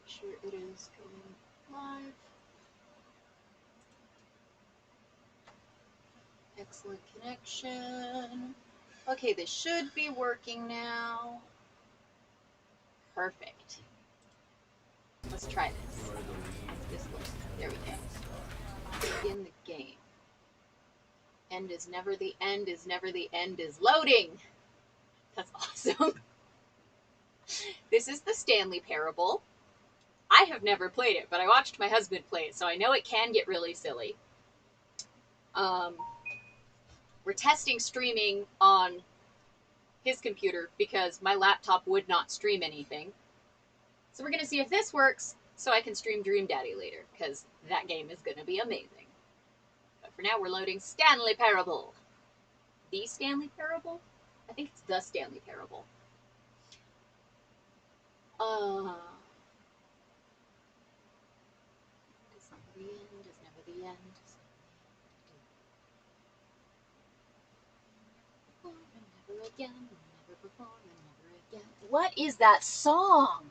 Sure it is going live. Excellent connection. Okay, this should be working now. Perfect. Let's try this. This looks. There we go. Begin the game. End is never the end is never the end is loading. That's awesome. This is the Stanley Parable. I have never played it, but I watched my husband play it, so I know it can get really silly. We're testing streaming on his computer because my laptop would not stream anything. So we're going to see if this works so I can stream Dream Daddy later, because that game is going to be amazing. But for now, we're loading Stanley Parable. The Stanley Parable? I think it's the Stanley Parable. It's never the end, it's never the end. Before and never again, never before and never again. What is that song?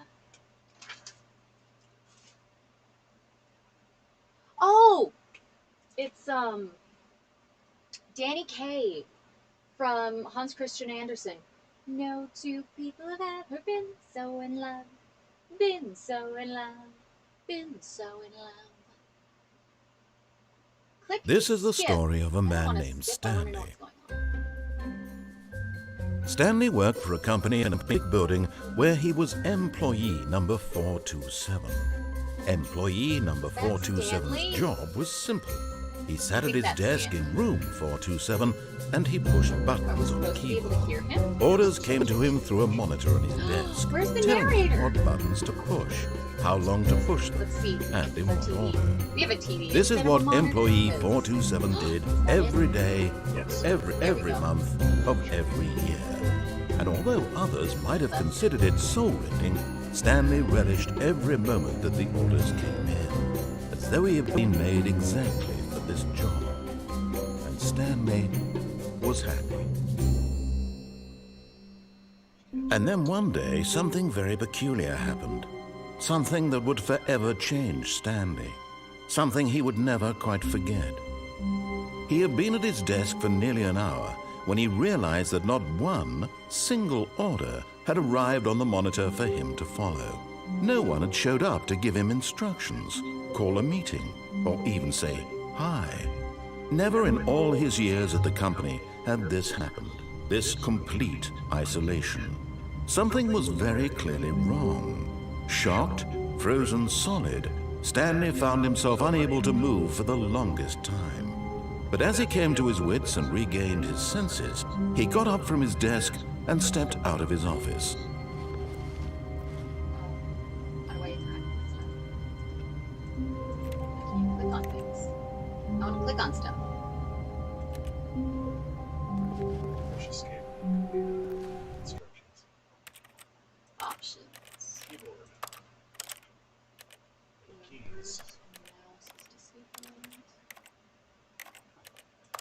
Oh, it's Danny Kaye from Hans Christian Andersen. No two people have ever been so in love, been so in love, been so in love. Click This is the skip. story of a man named Stanley. Stanley worked for a company in a big building where he was employee number 427. Employee number 427's job was simple. He sat at his desk in room 427 and he pushed buttons on the keyboard. Orders came to him through a monitor on his desk, Where's the telling him narrator? what buttons to push, how long to push them, Let's see. and in what order. We have a TV. This is instead of what a monitor. employee 427 did every day, every month of every year. And although others might have considered it soul-rending, Stanley relished every moment that the orders came in, as though he had been made exactly for this job. And Stanley was happy. And then one day, something very peculiar happened. Something that would forever change Stanley. Something he would never quite forget. He had been at his desk for nearly an hour when he realized that not one single order had arrived on the monitor for him to follow. No one had showed up to give him instructions, call a meeting, or even say hi. Never in all his years at the company had this happened, this complete isolation. Something was very clearly wrong. Shocked, frozen solid, Stanley found himself unable to move for the longest time. But as he came to his wits and regained his senses, he got up from his desk and stepped out of his office. How do I click on things? I want to click on stuff. Push escape. Instructions. Options. Keyboard. Keys.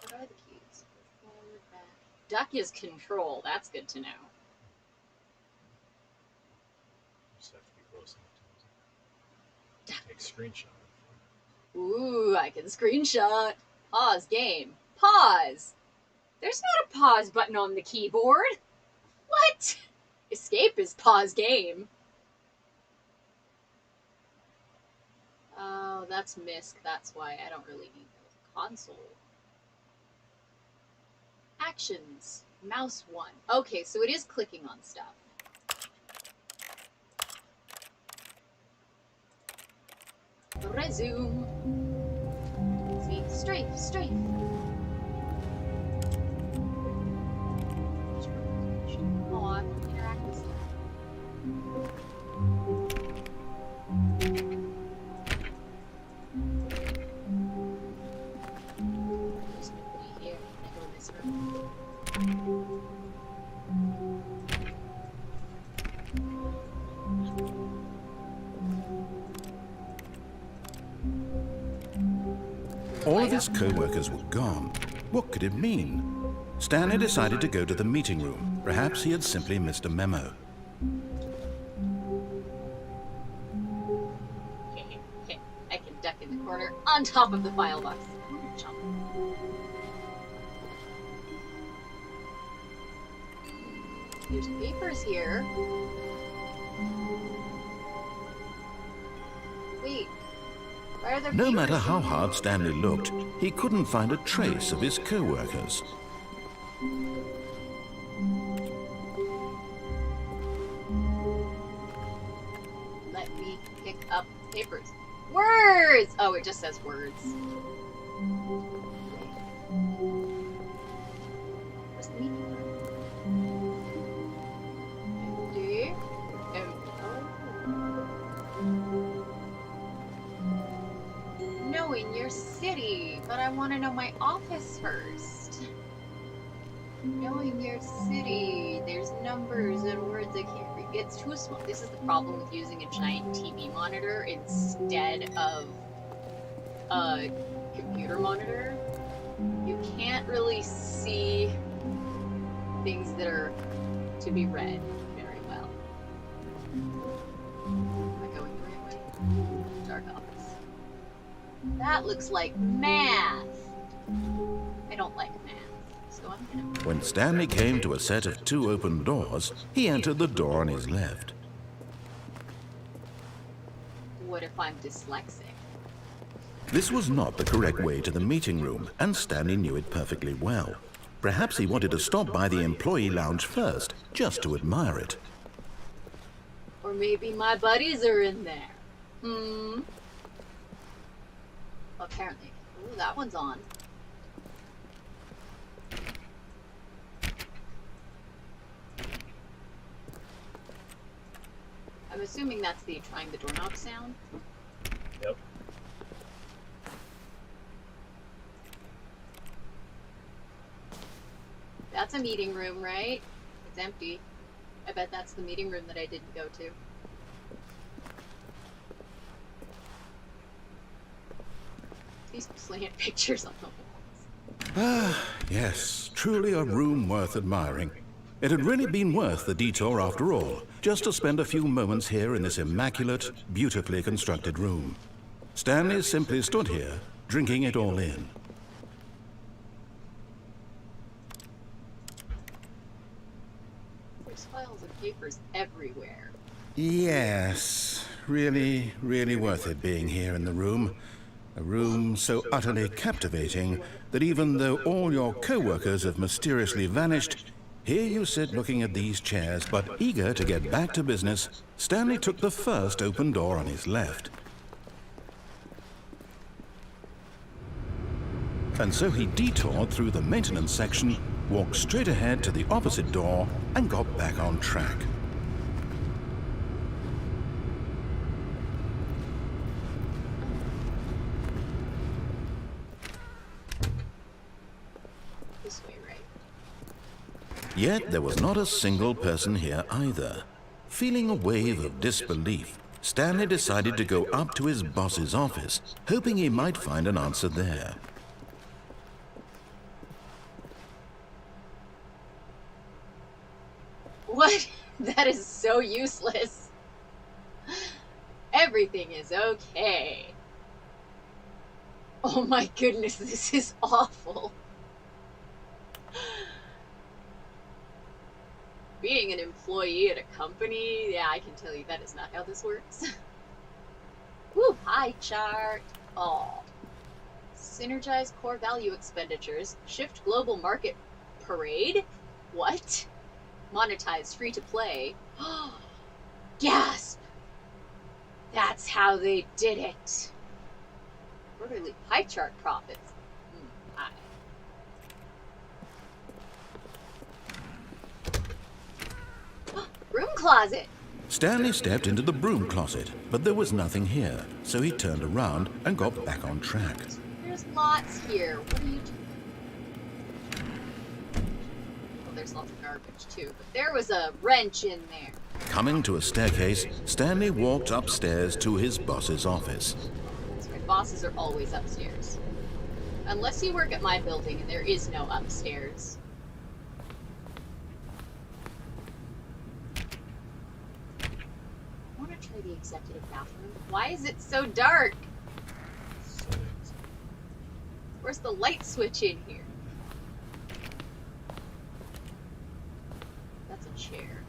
What are the keys? Forward, back. Duck is control. That's good to know. Just have to be close enough to take screenshot. Ooh, I can screenshot. Pause game. Pause. There's not a pause button on the keyboard. What? Escape is pause game. Oh, that's MISC. That's why I don't really need those. Console. Actions. Mouse 1. Okay, so it is clicking on stuff. Resume. See, strafe. Oh, I want to interact with stuff. There's nobody here. I go in this room. All of his co-workers were gone. What could it mean? Stanley decided to go to the meeting room. Perhaps he had simply missed a memo. I can duck in the corner on top of the file box. Jump. There's papers here. Wait, why are there No papers? matter how hard Stanley looked, he couldn't find a trace of his co-workers. Let me pick up papers. Words! Oh, it just says words. Where's the meeting room? Empty. Knowing your city, but I want to know my office first. Knowing your city, there's numbers and words I can't read. It's too small. This is the problem with using a giant TV monitor instead of a computer monitor. You can't really see things that are to be read very well. Am I going the right way? Dark office. That looks like math. I don't like math. So I'm gonna... When Stanley came to a set of 2 open doors, he entered the door on his left. What if I'm dyslexic? This was not the correct way to the meeting room, and Stanley knew it perfectly well. Perhaps he wanted to stop by the employee lounge first, just to admire it. Or maybe my buddies are in there. Apparently. Ooh, that one's on. I'm assuming that's the trying the doorknob sound. Yep. That's a meeting room, right? It's empty. I bet that's the meeting room that I didn't go to. These slant pictures on the walls. Ah, yes, truly a room worth admiring. It had really been worth the detour after all, just to spend a few moments here in this immaculate, beautifully constructed room. Stanley simply stood here, drinking it all in. There's files of papers everywhere. Yes, really, really worth it being here in the room. A room so utterly captivating that even though all your co-workers have mysteriously vanished, here you sit looking at these chairs, but eager to get back to business. Stanley took the first open door on his left. And so he detoured through the maintenance section, walked straight ahead to the opposite door, and got back on track. This way, right? Yet there was not a single person here either. Feeling a wave of disbelief, Stanley decided to go up to his boss's office, hoping he might find an answer there. What? That is so useless. Everything is okay. Oh my goodness, this is awful. Being an employee at a company, yeah, I can tell you that is not how this works. Woo, pie chart. Oh. Synergize core value expenditures. Shift global market parade? What? Monetize free to play. Gasp! That's how they did it. Quarterly pie chart profits. Pie. Room closet. Stanley stepped into the broom closet, but there was nothing here, so he turned around and got back on track. There's lots here. What are you doing? Well, there's lots of garbage too, but there was a wrench in there. Coming to a staircase, Stanley walked upstairs to his boss's office. That's right, bosses are always upstairs. Unless you work at my building and there is no upstairs. the executive bathroom. Why is it so dark? Settings. Where's the light switch in here? That's a chair.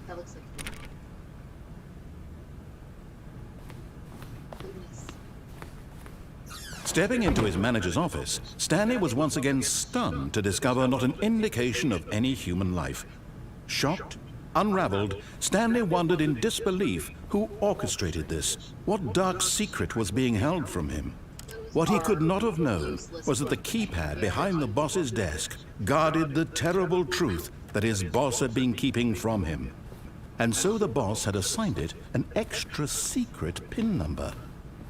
That looks like food. Goodness. Stepping into his manager's office, Stanley was once again stunned to discover not an indication of any human life. Shocked, unraveled, Stanley wondered in disbelief who orchestrated this. What dark secret was being held from him? What he could not have known was that the keypad behind the boss's desk guarded the terrible truth that his boss had been keeping from him. And so the boss had assigned it an extra secret PIN number,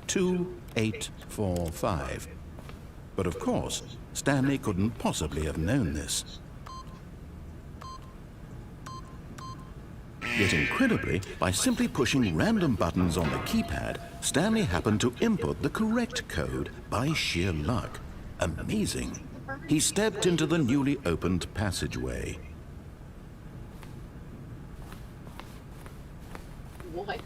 2845. But of course, Stanley couldn't possibly have known this. Yet incredibly, by simply pushing random buttons on the keypad, Stanley happened to input the correct code by sheer luck. Amazing. He stepped into the newly opened passageway. What?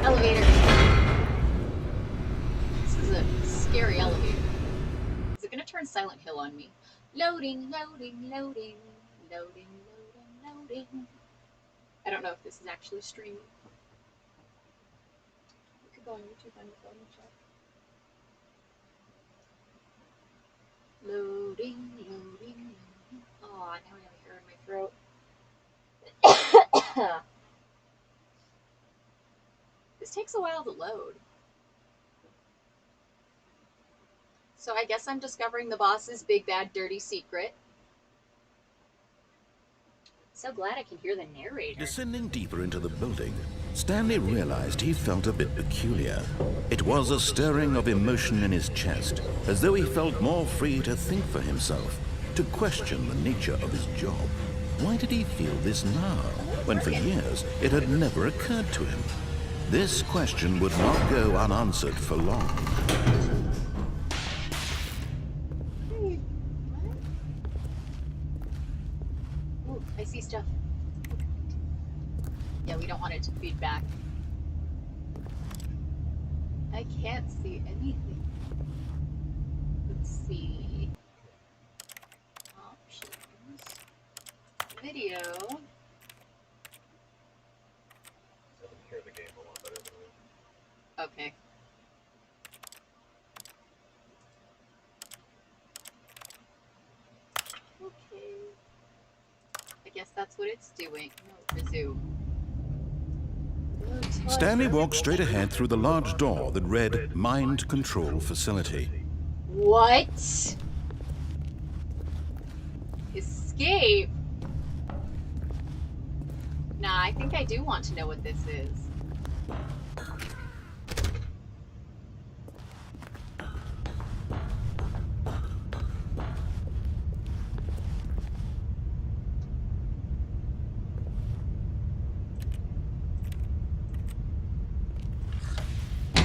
Elevator. This is a scary elevator. Is it gonna turn Silent Hill on me? Loading, loading, loading, loading, loading, loading. I don't know if this is actually streaming. You could go on YouTube on your phone and check. Loading, loading, loading. Oh, now I have a hair in my throat. This takes a while to load. So I guess I'm discovering the boss's big bad dirty secret. So glad I can hear the narrator. Descending deeper into the building, Stanley realized he felt a bit peculiar. It was a stirring of emotion in his chest, as though he felt more free to think for himself, to question the nature of his job. Why did he feel this now, when for years it had never occurred to him? This question would not go unanswered for long. Hey, what? Ooh, I see stuff. Yeah, we don't want it to feed back. I can't see anything. Let's see. Options. Video. I can hear the game a lot better than we. Okay. Okay. I guess that's what it's doing. No, resume. Stanley walked straight ahead through the large door that read Mind Control Facility. What? Escape? Nah, I think I do want to know what this is.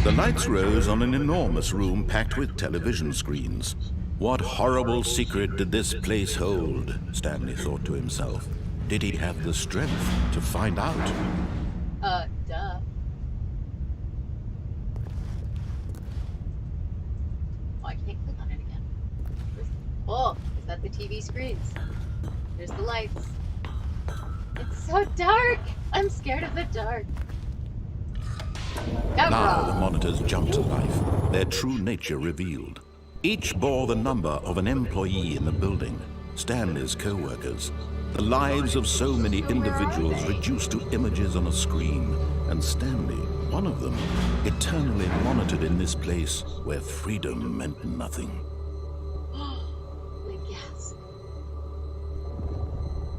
The lights rose on an enormous room packed with television screens. What horrible secret did this place hold? Stanley thought to himself. Did he have the strength to find out? Duh. Oh, I can't click on it again. Oh, is that the TV screens? There's the lights. It's so dark! I'm scared of the dark. Now the monitors jumped to life, their true nature revealed. Each bore the number of an employee in the building, Stanley's co-workers. The lives of so many individuals reduced to images on a screen, and Stanley, one of them, eternally monitored in this place where freedom meant nothing. Like gas.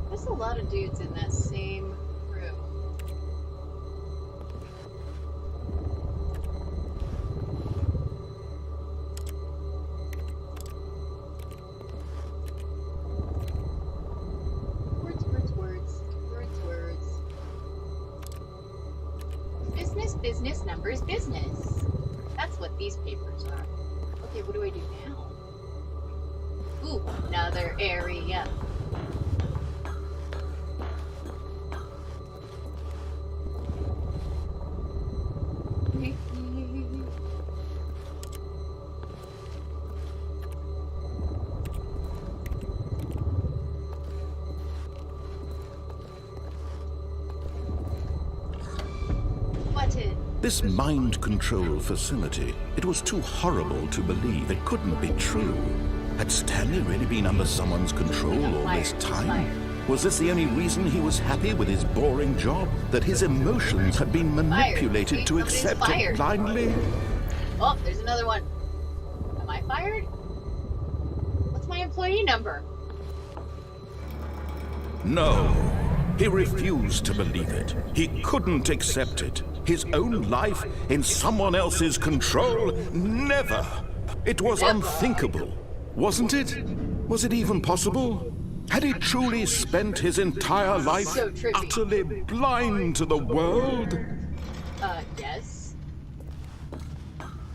There's a lot of dudes in that same room. Business numbers business. That's what these papers are. Okay, what do I do now? Ooh, another area. Button. This mind control facility, it was too horrible to believe. It couldn't be true. Had Stanley really been under someone's control all this time? Was this the only reason he was happy with his boring job? That his emotions had been manipulated to accept it blindly? Oh, there's another one. Am I fired? What's my employee number? No. He refused to believe it. He couldn't accept it. His own life in someone else's control? Never. It was unthinkable, wasn't it? Was it even possible? Had he truly spent his entire life utterly blind to the world? Yes.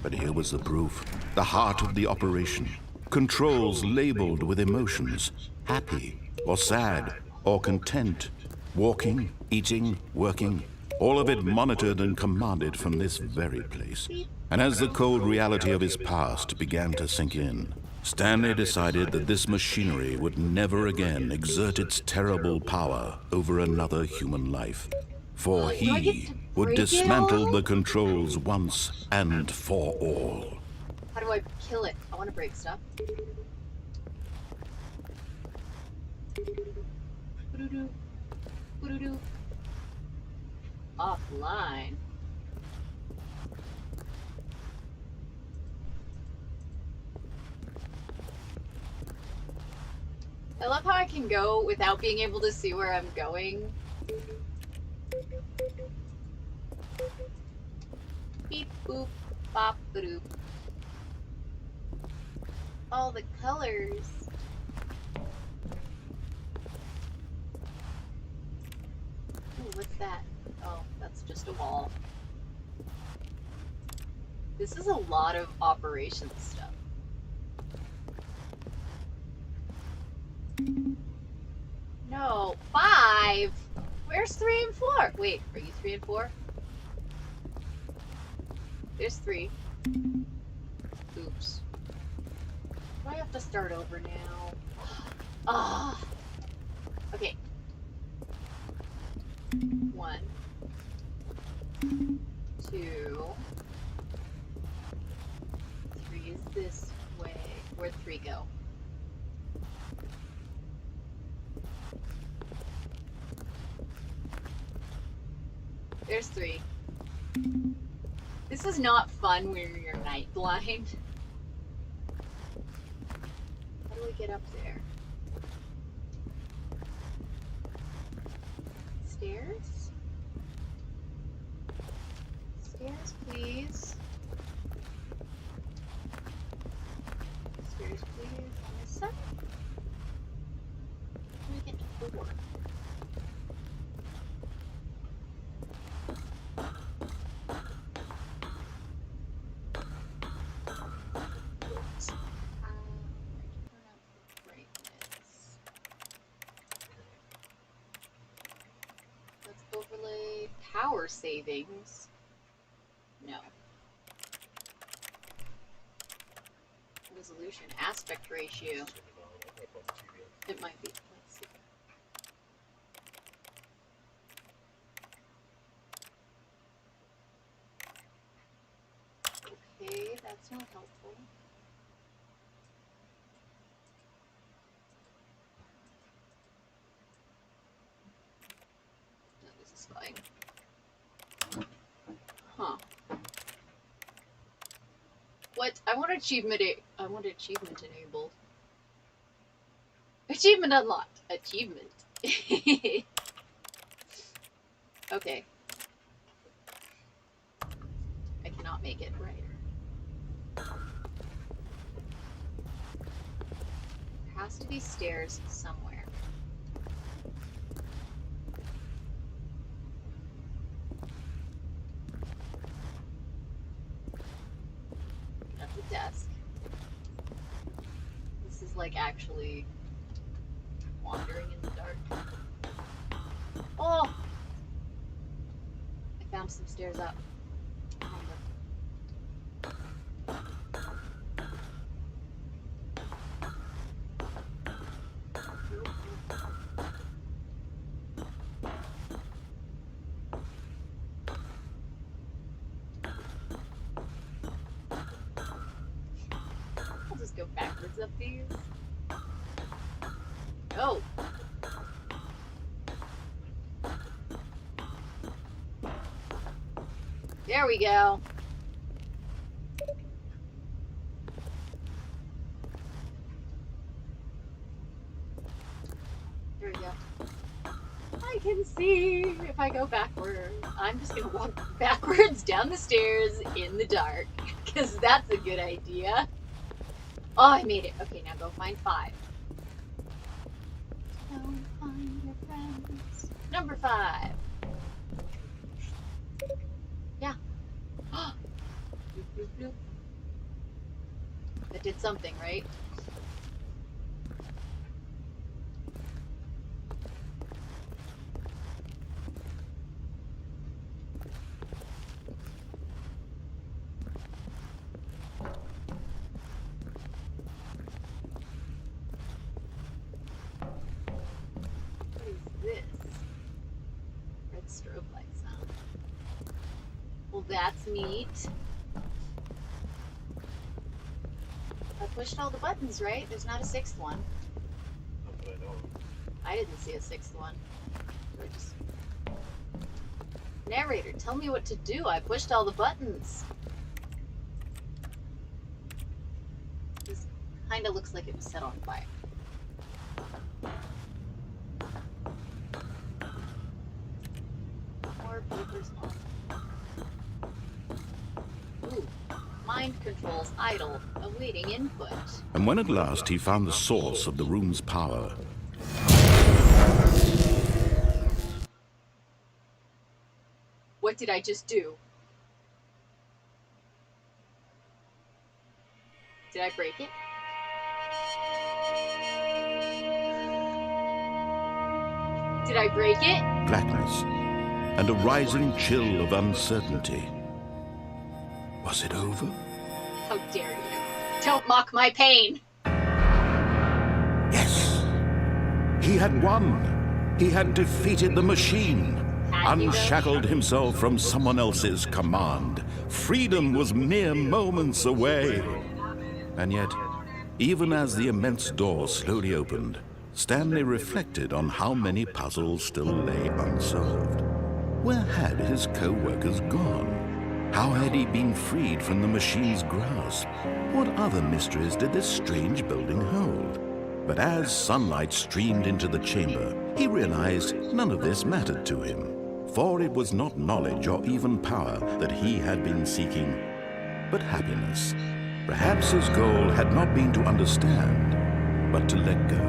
But here was the proof. The heart of the operation. Controls labeled with emotions. Happy, or sad, or content. Walking, eating, working. All of it monitored and commanded from this very place. And as the cold reality of his past began to sink in, Stanley decided that this machinery would never again exert its terrible power over another human life. For he would dismantle the controls once and for all. How do I kill it? I want to break stuff. Boo-doo-doo. Boo-doo-doo. Offline. I love how I can go without being able to see where I'm going. Beep boop bop doop. All the colors. Ooh, what's that? Oh, that's just a wall. This is a lot of operations stuff. No, 5! Where's 3 and 4? Wait, are you 3 and 4? There's 3. Oops. Do I have to start over now? Ah. Okay. 1, 2, 3 is this way. Where'd 3 go? There's 3. This is not fun when you're night blind. How do we get up there? Stairs? Stairs, please. Stairs, please. On this side? How do we get to 4? Overlay power savings. No. Resolution aspect ratio. It might be. Let's see. Okay, that's not helpful. Huh. What? I want achievement enabled. Achievement unlocked. Achievement. Okay. I cannot make it right. There has to be stairs somewhere. desk. This is like actually wandering in the dark. Oh! I found some stairs up. I'll just go backwards up these. Oh! There we go. There we go. I can see if I go backward. I'm just gonna walk backwards down the stairs in the dark, because that's a good idea. Oh, I made it. Okay, now go find 5. Go find your friends. Number 5. Yeah. Bloop, bloop, bloop. That did something, right? What is this? Red strobe light sound. Well, that's neat. I pushed all the buttons, right? There's not a 6th one. Not that I know of. I didn't see a 6th one. So I just... Narrator, tell me what to do. I pushed all the buttons. This kind of looks like it was set on fire. More papers on. Ooh. Mind controls idle, awaiting input. And when at last he found the source of the room's power, What did I just do? Did I break it? Did I break it? blackness, and a rising chill of uncertainty. Was it over? How dare you? Don't mock my pain! Yes! He had won! He had defeated the machine! Had you, though? Unshackled himself from someone else's command. Freedom was mere moments away. And yet, even as the immense door slowly opened, Stanley reflected on how many puzzles still lay unsolved. Where had his co-workers gone? How had he been freed from the machine's grasp? What other mysteries did this strange building hold? But as sunlight streamed into the chamber, he realized none of this mattered to him. For it was not knowledge or even power that he had been seeking, but happiness. Perhaps his goal had not been to understand, but to let go.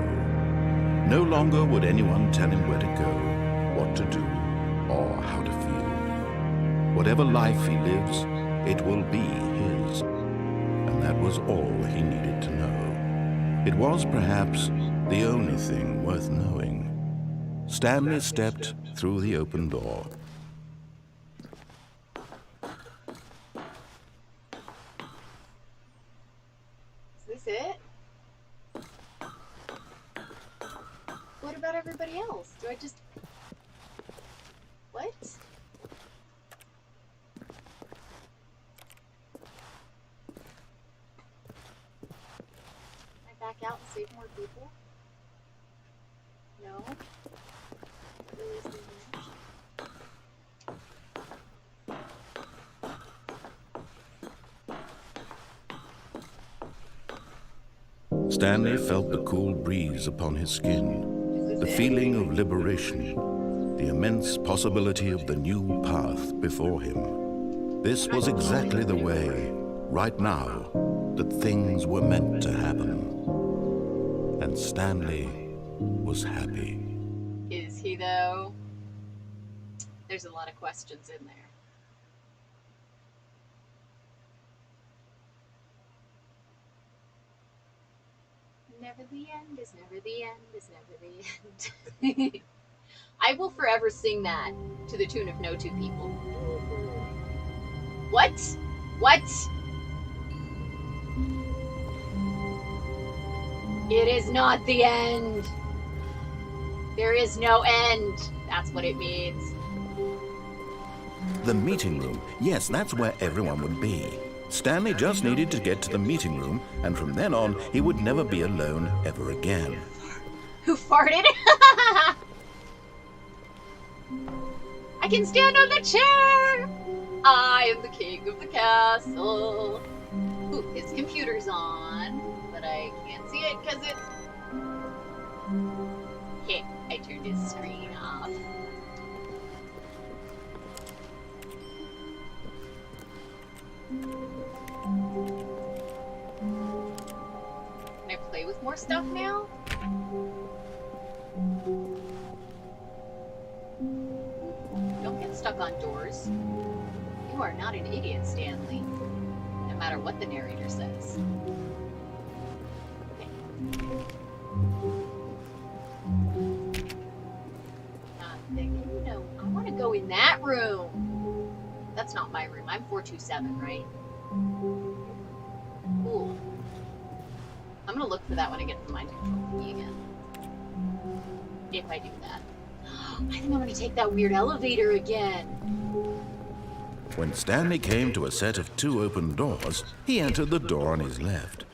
No longer would anyone tell him where to go, what to do, or how to feel. Whatever life he lives, it will be his. And that was all he needed to know. It was perhaps the only thing worth knowing. Stanley stepped through the open door. Is this it? What about everybody else? Do I just... What? Can I back out and save more people? No? Release the image. Stanley felt the cool breeze upon his skin, the feeling of liberation, the immense possibility of the new path before him. This was exactly the way, right now, that things were meant to happen. And Stanley was happy. Is he, though? There's a lot of questions in there. never the end, is never the end, is never the end. I will forever sing that to the tune of No Two People. What? What? It is not the end. There is no end. That's what it means. The meeting room. Yes, that's where everyone would be. Stanley just needed to get to the meeting room, and from then on, he would never be alone ever again. Who farted? I can stand on the chair! I am the king of the castle. Ooh, his computer's on, but I can't see it because it's... Okay, I turned his screen off. Can I play with more stuff now? Don't get stuck on doors. You are not an idiot, Stanley. No matter what the narrator says. Okay. No, I want to go in that room. That's not my room. I'm 427, right? Cool. I'm gonna look for that when I get the mind control key again. If I do that. I think I'm gonna take that weird elevator again. When Stanley came to a set of 2 open doors, he entered the door on his left.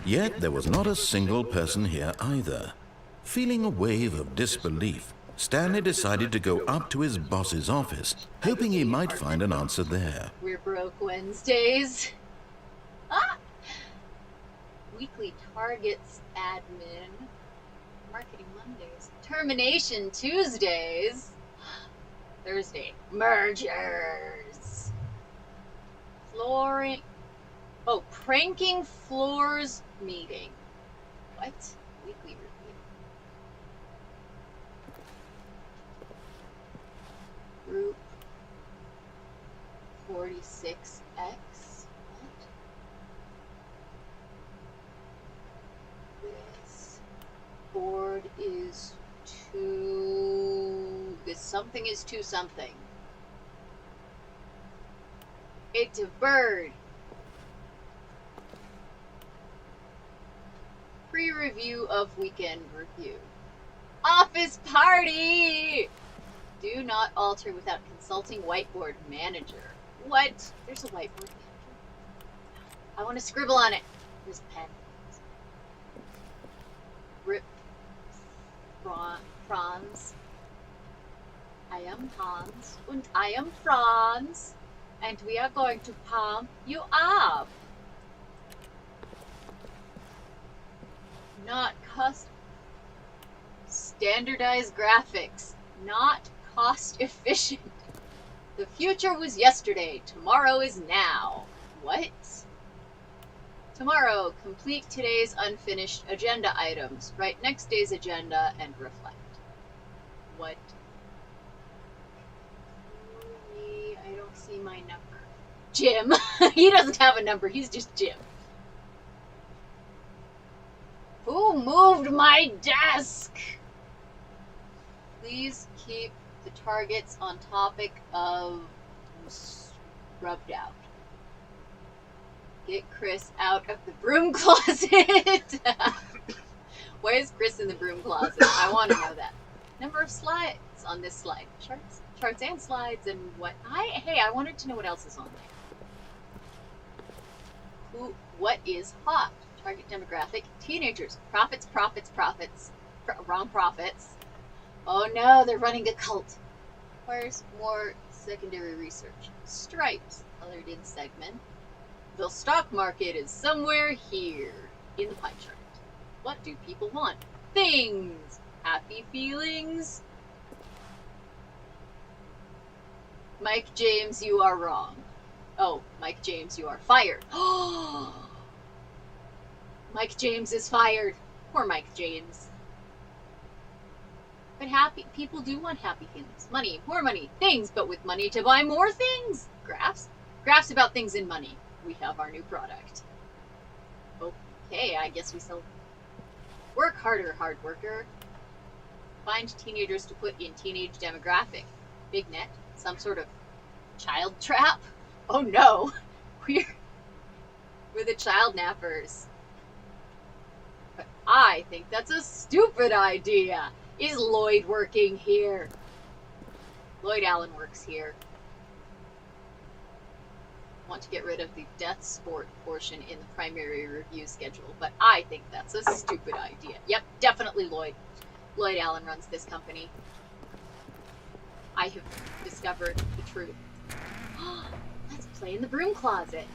Yet there was not a single person here either. Feeling a wave of disbelief, Stanley decided to go up to his boss's office, hoping he might find an answer there. We're broke Wednesdays. Ah! Weekly targets admin. Marketing Mondays. Termination Tuesdays. Thursday. Mergers. Flooring. Oh, pranking floors meeting. What? Weekly review. Group 46X. What? This board is to... This something is to something. It's a bird. Pre-review of weekend review. Office party! Do not alter without consulting whiteboard manager. What? There's a whiteboard manager. I want to scribble on it. Here's a pen. Rip. Franz. I am Hans. And I am Franz. And we are going to palm you up. Not cost. Standardized graphics. Not cost efficient. The future was yesterday. Tomorrow is now. What? Tomorrow, complete today's unfinished agenda items. Write next day's agenda and reflect. What? I don't see my number. Jim. He doesn't have a number. He's just Jim. Who moved my desk? Please keep the targets on topic of rubbed out. Get Chris out of the broom closet. Why is Chris in the broom closet? I want to know that. Number of slides on this slide. Charts and slides and what? Hey, I wanted to know what else is on there. What is hot? Target demographic, teenagers. Profits. Wrong profits. Oh no, they're running a cult. Requires more secondary research. Stripes, colored in segment. The stock market is somewhere here in the pie chart. What do people want? Things. Happy feelings. Mike James, you are wrong. Oh, Mike James, you are fired. Mike James is fired. Poor Mike James. But happy people do want happy feelings. Money, more money, things, but with money to buy more things. Graphs? Graphs about things and money. we have our new product. Okay, I guess we sell. Work harder, hard worker. Find teenagers to put in teenage demographic. Big net, some sort of child trap. Oh no, we're the child nappers. But I think that's a stupid idea. Is Lloyd working here? Lloyd Allen works here. Want to get rid of the death sport portion in the primary review schedule, but I think that's a stupid idea. Yep, definitely Lloyd. Lloyd Allen runs this company. I have discovered the truth. Let's play in the broom closet.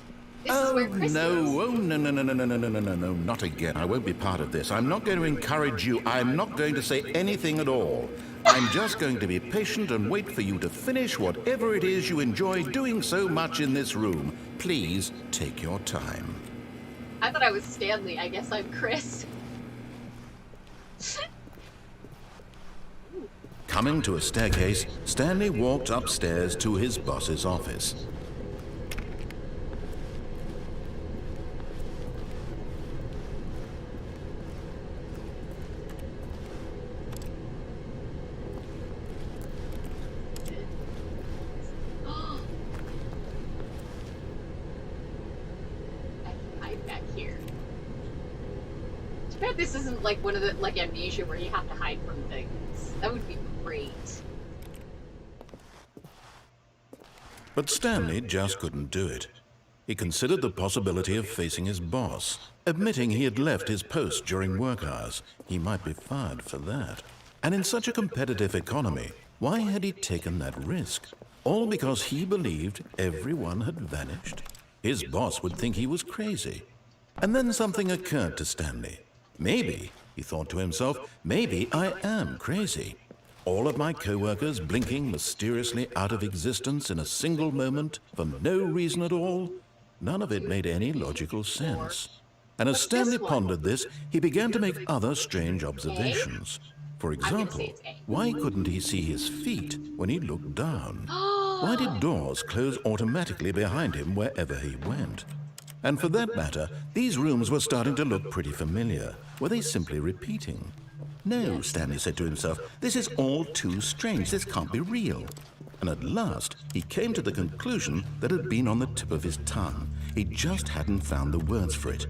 This is where Chris is. No, no, not again. I won't be part of this. I'm not going to encourage you. I'm not going to say anything at all. I'm just going to be patient and wait for you to finish whatever it is you enjoy doing so much in this room. Please take your time. I thought I was Stanley. I guess I'm Chris. Coming to a staircase, Stanley walked upstairs to his boss's office. This isn't like one of the like Amnesia where you have to hide from things. That would be great. But Stanley just couldn't do it. He considered the possibility of facing his boss, admitting he had left his post during work hours. He might be fired for that. And in such a competitive economy, why had he taken that risk? All because he believed everyone had vanished? His boss would think he was crazy. And then something occurred to Stanley. Maybe, he thought to himself, maybe I am crazy. All of my co-workers blinking mysteriously out of existence in a single moment for no reason at all? None of it made any logical sense. And as Stanley pondered this, he began to make other strange observations. For example, why couldn't he see his feet when he looked down? Why did doors close automatically behind him wherever he went? And for that matter, these rooms were starting to look pretty familiar. Were they simply repeating? No, Stanley said to himself, this is all too strange. This can't be real. And at last, he came to the conclusion that had been on the tip of his tongue. He just hadn't found the words for it.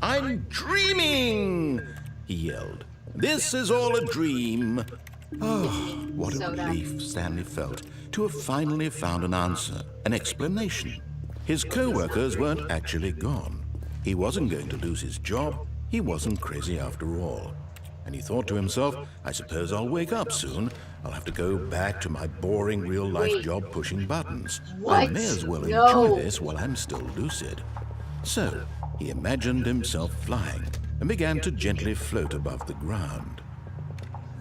I'm dreaming, he yelled. This is all a dream. Oh, what a relief Stanley felt to have finally found an answer, an explanation. His co-workers weren't actually gone. He wasn't going to lose his job. He wasn't crazy after all. And he thought to himself, I suppose I'll wake up soon. I'll have to go back to my boring real-life job pushing buttons. I may as well enjoy this while I'm still lucid. So, he imagined himself flying and began to gently float above the ground.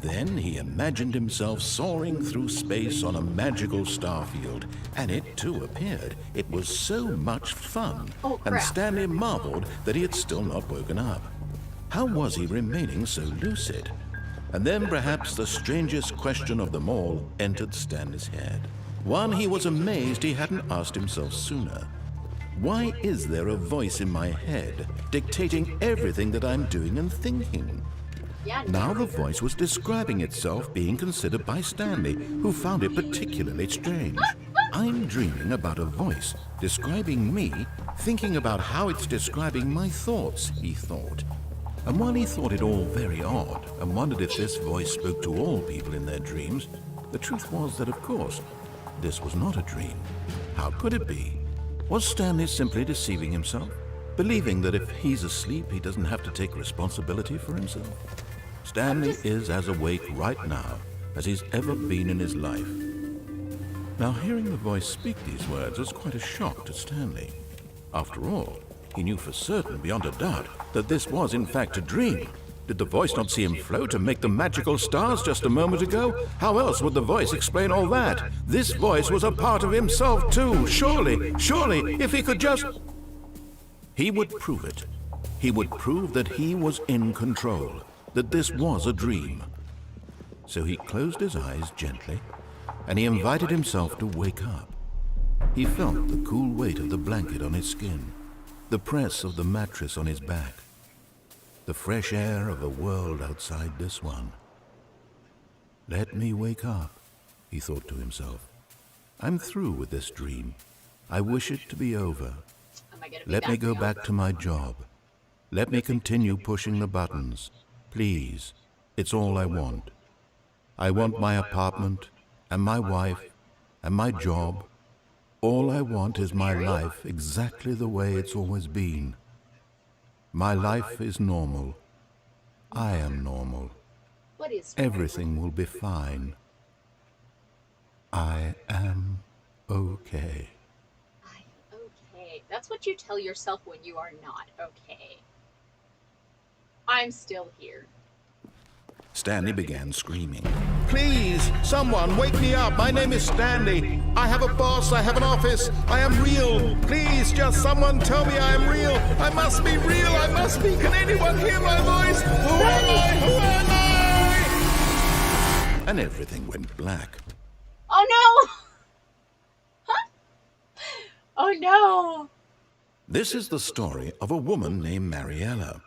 Then he imagined himself soaring through space on a magical starfield, and it too appeared. It was so much fun, and Stanley marveled that he had still not woken up. How was he remaining so lucid? And then perhaps the strangest question of them all entered Stanley's head. One he was amazed he hadn't asked himself sooner. Why is there a voice in my head dictating everything that I'm doing and thinking? Now the voice was describing itself being considered by Stanley, who found it particularly strange. I'm dreaming about a voice describing me, thinking about how it's describing my thoughts, he thought. And while he thought it all very odd and wondered if this voice spoke to all people in their dreams, the truth was that, of course, this was not a dream. How could it be? Was Stanley simply deceiving himself, believing that if he's asleep, he doesn't have to take responsibility for himself? Stanley is as awake right now as he's ever been in his life. Now, hearing the voice speak these words was quite a shock to Stanley. After all, he knew for certain, beyond a doubt, that this was in fact a dream. Did the voice not see him float and make the magical stars just a moment ago? How else would the voice explain all that? This voice was a part of himself too. Surely, if he could just... He would prove it. He would prove that he was in control, that this was a dream. So he closed his eyes gently, and he invited himself to wake up. He felt the cool weight of the blanket on his skin. the press of the mattress on his back, the fresh air of a world outside this one. Let me wake up, he thought to himself. I'm through with this dream. I wish it to be over. Let me go back to my job. Let me continue pushing the buttons. Please, it's all I want. I want my apartment, and my wife, and my job. All I want is my life exactly the way it's always been. My life is normal. I am normal. Everything will be fine. I am okay. I'm okay. That's what you tell yourself when you are not okay. I'm still here. Stanley began screaming. Please, someone, wake me up. My name is Stanley. I have a boss. I have an office. I am real. Please, just someone tell me I am real. I must be real. I must be. Can anyone hear my voice? Who am I? Who am I? And everything went black. Oh no! Oh no! This is the story of a woman named Mariella.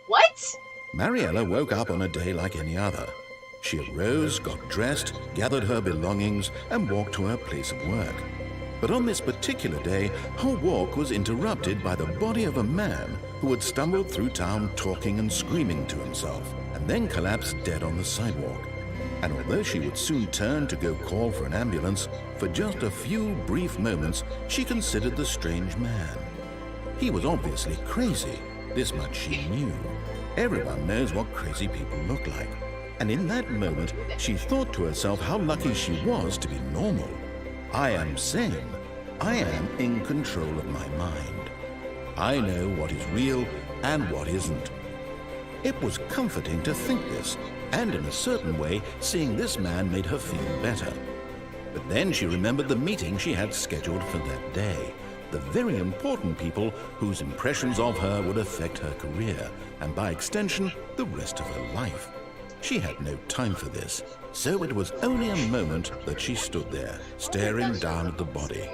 What? Mariella woke up on a day like any other. She arose, got dressed, gathered her belongings, and walked to her place of work. But on this particular day, her walk was interrupted by the body of a man who had stumbled through town talking and screaming to himself, and then collapsed dead on the sidewalk. And although she would soon turn to go call for an ambulance, for just a few brief moments, she considered the strange man. He was obviously crazy. This much she knew. Everyone knows what crazy people look like. And in that moment, she thought to herself how lucky she was to be normal. I am sane. I am in control of my mind. I know what is real and what isn't. It was comforting to think this, and in a certain way, seeing this man made her feel better. But then she remembered the meeting she had scheduled for that day. The very important people whose impressions of her would affect her career, and by extension, the rest of her life. She had no time for this, so it was only a moment that she stood there, staring down at the body.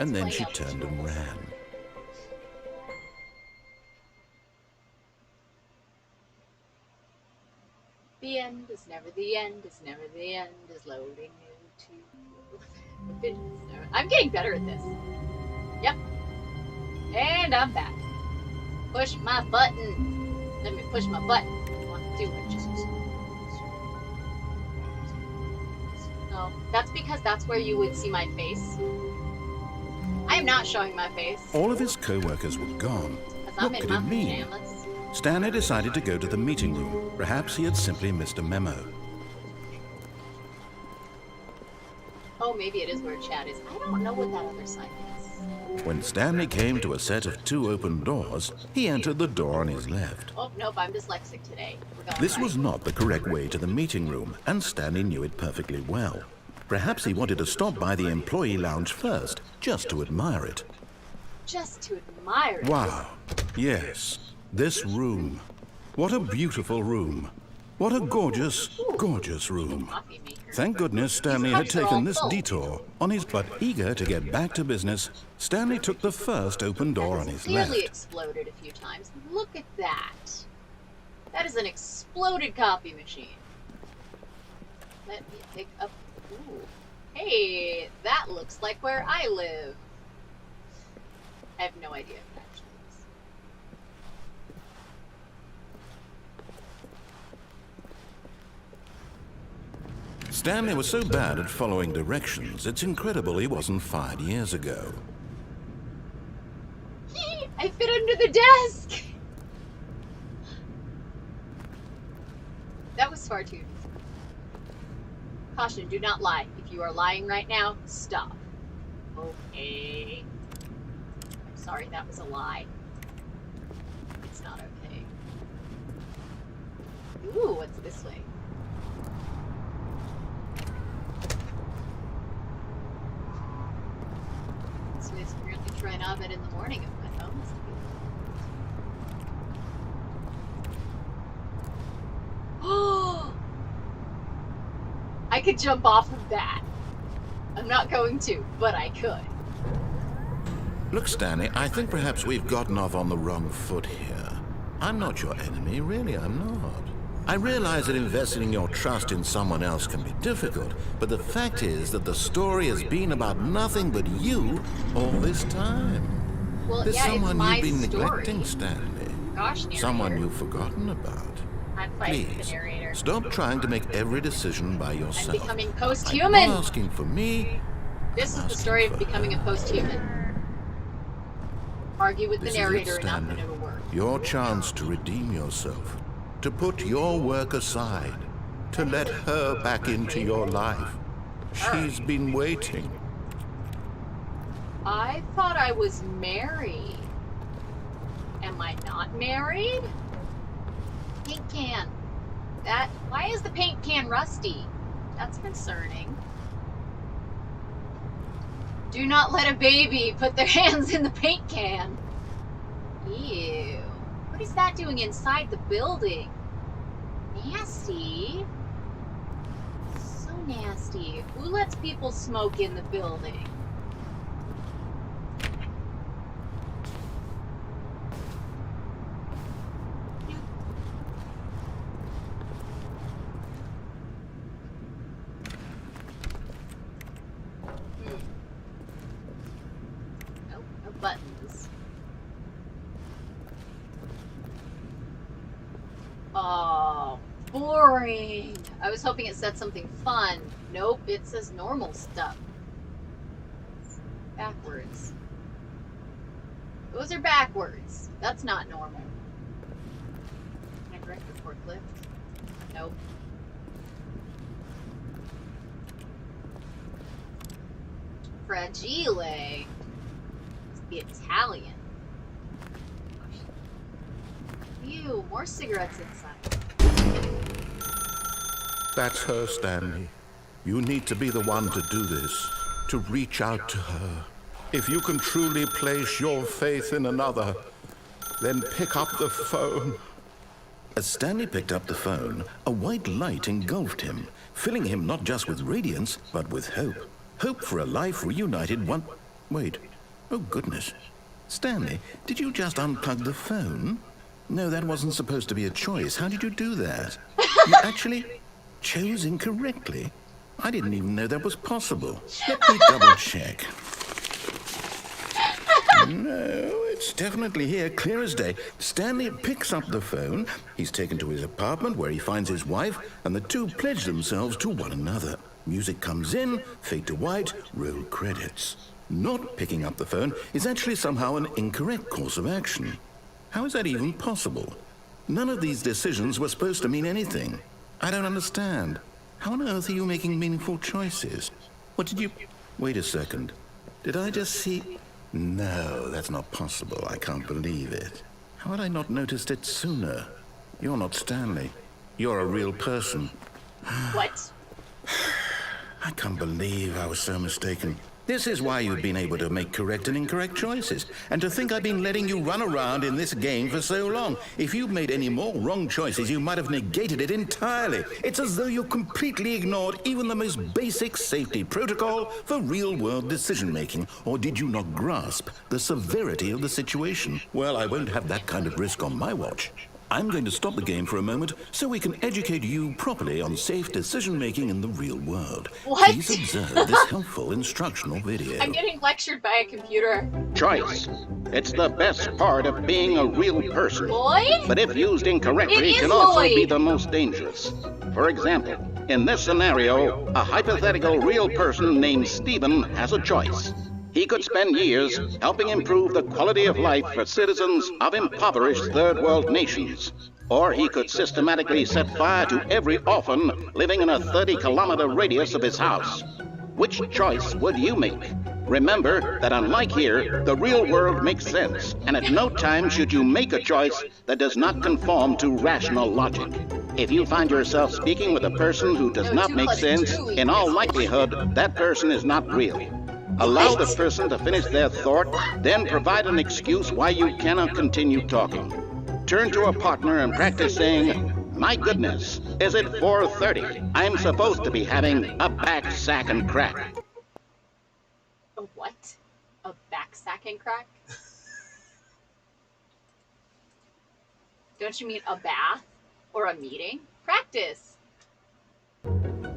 And then she turned and ran. The end is never the end, is never the end, is loading into... I'm getting better at this. Yep. And I'm back. Push my button. Let me push my button. I want to do it. No, that's because that's where you would see my face. I am not showing my face. All of his co-workers were gone. What could it mean? Stanley decided to go to the meeting room. Perhaps he had simply missed a memo. Oh, maybe it is where Chad is. I don't know what that other side is. When Stanley came to a set of 2 open doors, he entered the door on his left. Oh, nope, I'm dyslexic today. This was not the correct way to the meeting room, and Stanley knew it perfectly well. Perhaps he wanted to stop by the employee lounge first, just to admire it. Just to admire it? Wow. Yes. This room. What a beautiful room. What a gorgeous, gorgeous room. Thank goodness Stanley had taken this detour on his but eager to get back to business. Stanley took the first open door on his left. Clearly exploded a few times. Look at that. That is an exploded copy machine. Let me pick up. Ooh. Hey, that looks like where I live. I have no idea if it actually is. Stanley was so bad at following directions, it's incredible he wasn't fired years ago. I fit under the desk! That was far too easy. Caution, do not lie. If you are lying right now, stop. Okay. I'm sorry, that was a lie. It's not okay. Ooh, what's this way? This way is apparently trying out bed in the morning if my phone is to be. Oh! I could jump off of that. I'm not going to, but I could. Look, Stanley, I think perhaps we've gotten off on the wrong foot here. I'm not your enemy, really, I'm not. I realize that investing your trust in someone else can be difficult, but the fact is that the story has been about nothing but you all this time. Well, There's yeah, it's someone my you've been story. neglecting, Stanley. Gosh, narrator. Someone you've forgotten about. I'm fighting the Please, narrator. stop trying to make every decision by yourself. I'm becoming I'm post-human. not asking for me. This is I'm the story of asking for becoming a her. post-human. Argue with This the is it, narrator and not Stanley. put it to work. Your chance to redeem yourself, to put your work aside, to let her back into your life. She's been waiting. I thought I was married. Am I not married? Paint can. Why is the paint can rusty? That's concerning. Do not let a baby put their hands in the paint can. Ew. What is that doing inside the building? Nasty. So nasty. Who lets people smoke in the building? Nope, no buttons. Oh, boring. I was hoping it said something fun. Nope, it says normal stuff. Backwards. Those are backwards. That's not normal. Can I direct the forklift? Nope. Fragile. Must be Italian. Ew, more cigarettes inside. That's her, Stanley. You need to be the one to do this, to reach out to her. If you can truly place your faith in another, then pick up the phone. As Stanley picked up the phone, a white light engulfed him, filling him not just with radiance, but with hope. Hope for a life reunited one... Wait. Oh, goodness. Stanley, did you just unplug the phone? No, that wasn't supposed to be a choice. How did you do that? You actually chose incorrectly. I didn't even know that was possible. Let me double check. No, it's definitely here, clear as day. Stanley picks up the phone. He's taken to his apartment where he finds his wife, and the two pledge themselves to one another. Music comes in, fade to white, roll credits. Not picking up the phone is actually somehow an incorrect course of action. How is that even possible? None of these decisions were supposed to mean anything. I don't understand. How on earth are you making meaningful choices? What did you... Wait a second. Did I just see... No, that's not possible. I can't believe it. How had I not noticed it sooner? You're not Stanley. You're a real person. What? I can't believe I was so mistaken. This is why you've been able to make correct and incorrect choices. And to think I've been letting you run around in this game for so long. If you'd made any more wrong choices, you might have negated it entirely. It's as though you completely ignored even the most basic safety protocol for real-world decision-making. Or did you not grasp the severity of the situation? Well, I won't have that kind of risk on my watch. I'm going to stop the game for a moment so we can educate you properly on safe decision-making in the real world. What? Please observe this helpful instructional video. I'm getting lectured by a computer. Choice. It's the best part of being a real person. Lloyd? But if used It incorrectly, is can also Lloyd. be the most dangerous. For example, in this scenario, a hypothetical real person named Stephen has a choice. He could spend years helping improve the quality of life for citizens of impoverished third world nations. Or he could systematically set fire to every orphan living in a 30-kilometer radius of his house. Which choice would you make? Remember that unlike here, the real world makes sense, and at no time should you make a choice that does not conform to rational logic. If you find yourself speaking with a person who does not make sense, in all likelihood, that person is not real. Allow the person to finish their thought, then provide an excuse why you cannot continue talking. Turn to a partner and practice saying, "My goodness, is it 4:30? I'm supposed to be having a back sack and crack." A what? A back sack and crack? Don't you mean a bath or a meeting? Practice.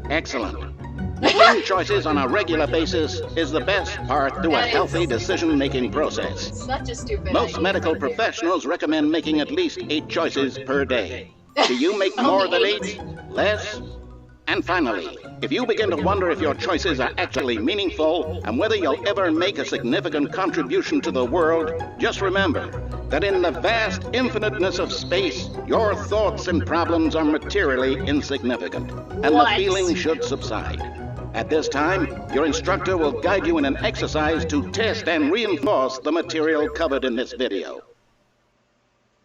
Excellent. Making choices on a regular basis is the best part to a healthy decision-making process. Such a stupid Most idea. medical professionals recommend making at least 8 choices per day. Do you make Only more than 8? 8? Less? And finally, if you begin to wonder if your choices are actually meaningful and whether you'll ever make a significant contribution to the world, just remember that in the vast infiniteness of space, your thoughts and problems are materially insignificant, and What? the feeling should subside. At this time, your instructor will guide you in an exercise to test and reinforce the material covered in this video.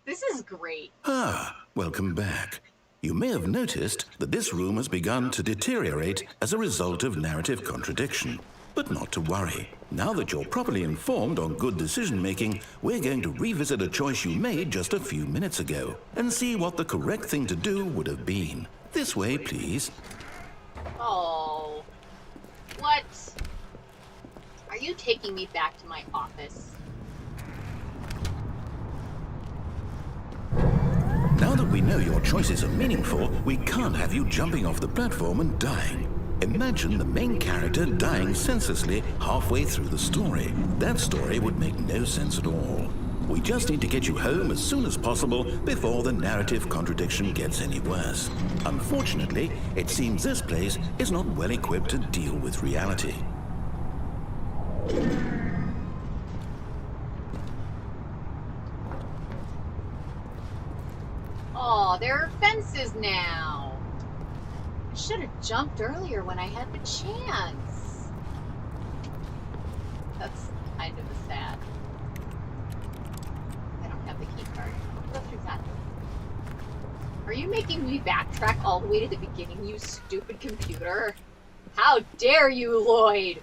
This is great. Ah, welcome back. You may have noticed that this room has begun to deteriorate as a result of narrative contradiction. But not to worry. Now that you're properly informed on good decision-making, we're going to revisit a choice you made just a few minutes ago and see what the correct thing to do would have been. This way, please. Oh. What? Are you taking me back to my office? Now that we know your choices are meaningful, we can't have you jumping off the platform and dying. Imagine the main character dying senselessly halfway through the story. That story would make no sense at all. We just need to get you home as soon as possible before the narrative contradiction gets any worse. Unfortunately, it seems this place is not well equipped to deal with reality. Oh, there are fences now. I should have jumped earlier when I had the chance. That's kind of a sad. I don't have the key card. Go through that. Are you making me backtrack all the way to the beginning, you stupid computer? How dare you, Lloyd?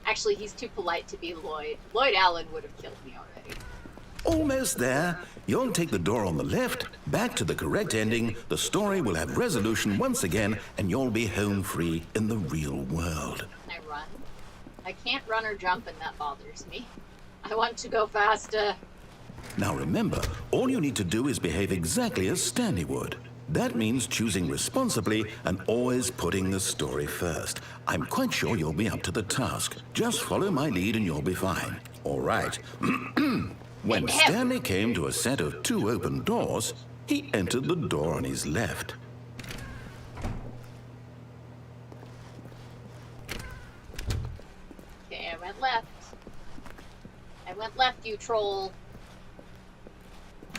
Actually, he's too polite to be Lloyd. Lloyd Allen would have killed me already. Almost there. You'll take the door on the left, back to the correct ending, the story will have resolution once again, and you'll be home free in the real world. Can I run? I can't run or jump, and that bothers me. I want to go faster. Now remember, all you need to do is behave exactly as Stanley would. That means choosing responsibly and always putting the story first. I'm quite sure you'll be up to the task. Just follow my lead and you'll be fine. All right. When Stanley came to a set of 2 open doors, he entered the door on his left. Okay, I went left. I went left, you troll.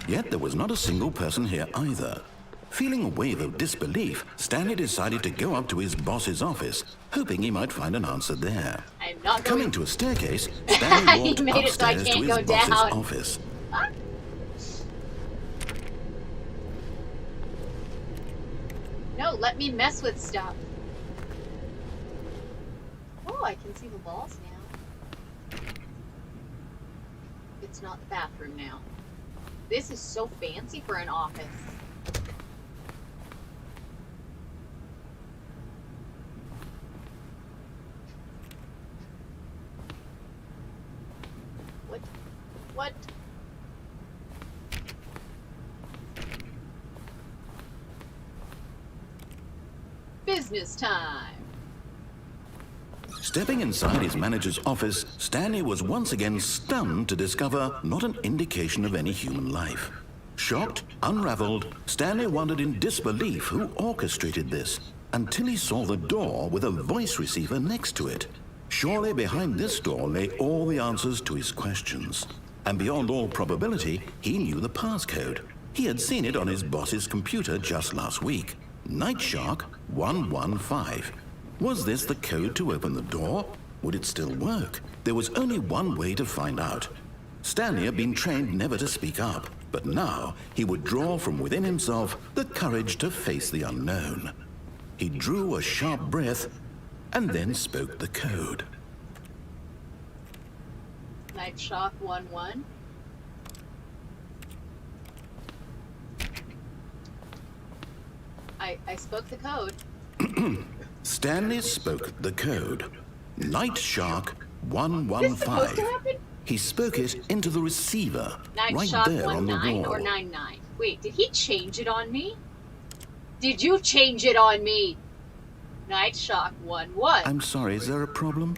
Yet there was not a single person here either. Feeling a wave of disbelief, Stanley decided to go up to his boss's office, hoping he might find an answer there. I'm not going. Coming to a staircase, Stanley walked He made it so I upstairs to can't his go boss's down. office. Ah. No, let me mess with stuff. Oh, I can see the walls now. It's not the bathroom now. This is so fancy for an office. What? Business time. Stepping inside his manager's office, Stanley was once again stunned to discover not an indication of any human life. Shocked, unraveled, Stanley wondered in disbelief who orchestrated this, until he saw the door with a voice receiver next to it. Surely behind this door lay all the answers to his questions. And beyond all probability, he knew the passcode. He had seen it on his boss's computer just last week. Night Shark 115. Was this the code to open the door? Would it still work? There was only one way to find out. Stanley had been trained never to speak up, but now he would draw from within himself the courage to face the unknown. He drew a sharp breath and then spoke the code. Night Shock 1-1. I spoke the code. Stanley spoke the code. Night Shark Is this supposed to 115. happen? He spoke it into the receiver, Night right Shock there on the 19 wall. or 99? Wait, did he change it on me? Did you change it on me? Night Shock 11. I'm sorry, is there a problem?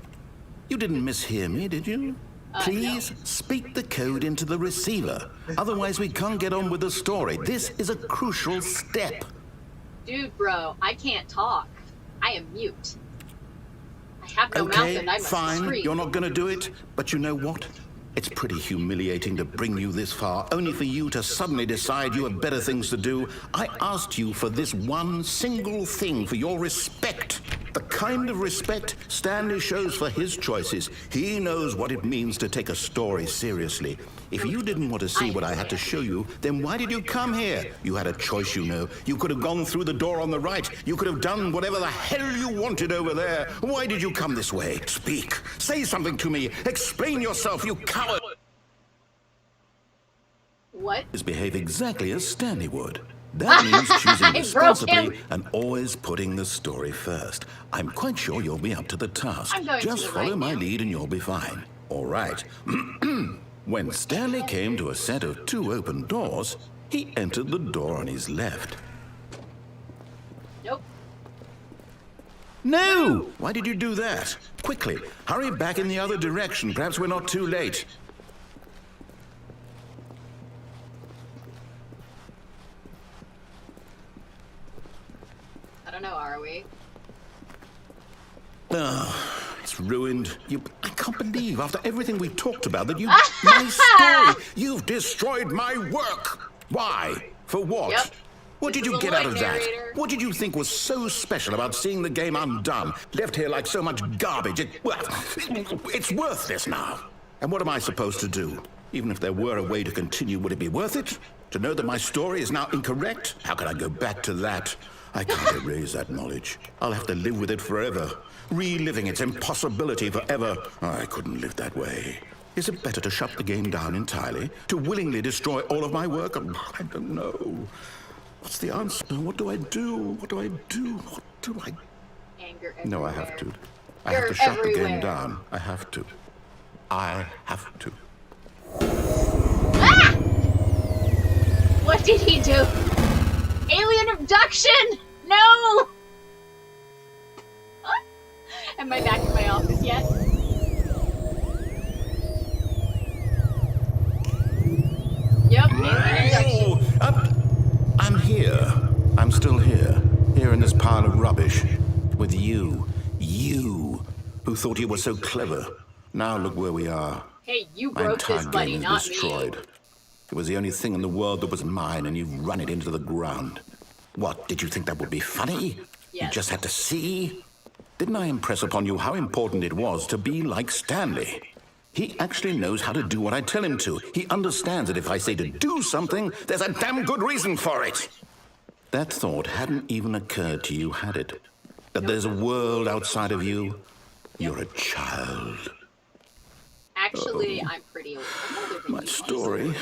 You didn't mishear me, did you? Please speak the code into the receiver. Otherwise, we can't get on with the story. This is a crucial step. Dude, bro, I can't talk. I am mute. I have no mouth Okay, and I must fine, scream. you're not going to do it. But you know what? It's pretty humiliating to bring you this far, only for you to suddenly decide you have better things to do. I asked you for this one single thing, for your respect. The kind of respect Stanley shows for his choices. He knows what it means to take a story seriously. If you didn't want to see what I had to show you, then why did you come here? You had a choice, you know. You could have gone through the door on the right. You could have done whatever the hell you wanted over there. Why did you come this way? Speak. Say something to me. Explain yourself, you coward. What? Behave exactly as Stanley would. That means choosing responsibly and always putting the story first. I'm quite sure you'll be up to the task. Just follow my lead and you'll be fine. All right. When Stanley came to a set of 2 open doors, he entered the door on his left. Nope. No! Why did you do that? Quickly, hurry back in the other direction. Perhaps we're not too late. I don't know, are we? It's ruined. I can't believe, after everything we've talked about, that my story, you've destroyed my work. Why? For what? Yep. What This did you is a get out of line, that? narrator. What did you think was so special about seeing the game undone? Left here like so much garbage. It's worthless now. And what am I supposed to do? Even if there were a way to continue, would it be worth it? To know that my story is now incorrect? How can I go back to that? I can't erase that knowledge. I'll have to live with it forever. Reliving its impossibility forever. I couldn't live that way. Is it better to shut the game down entirely? To willingly destroy all of my work? I don't know. What's the answer? What do I do? What do I do? What do I... Anger everywhere. No, I have to. I You're have to shut the everywhere. game down. I have to. I have to. Ah! What did he do? Alien abduction! No! Am I back in my office yet? Yep, alien abduction. I'm here. I'm still here. Here in this pile of rubbish. With you. You. Who thought you were so clever. Now look where we are. Hey, you My broke entire this, buddy, game is not destroyed. me. It was the only thing in the world that was mine, and you've run it into the ground. What, did you think that would be funny? You Yes. just had to see? Didn't I impress upon you how important it was to be like Stanley? He actually knows how to do what I tell him to. He understands that if I say to do something, there's a damn good reason for it. That thought hadn't even occurred to you, had it? That there's a world outside of you? You're a child. Actually, I'm pretty old. I'm older than My you. story.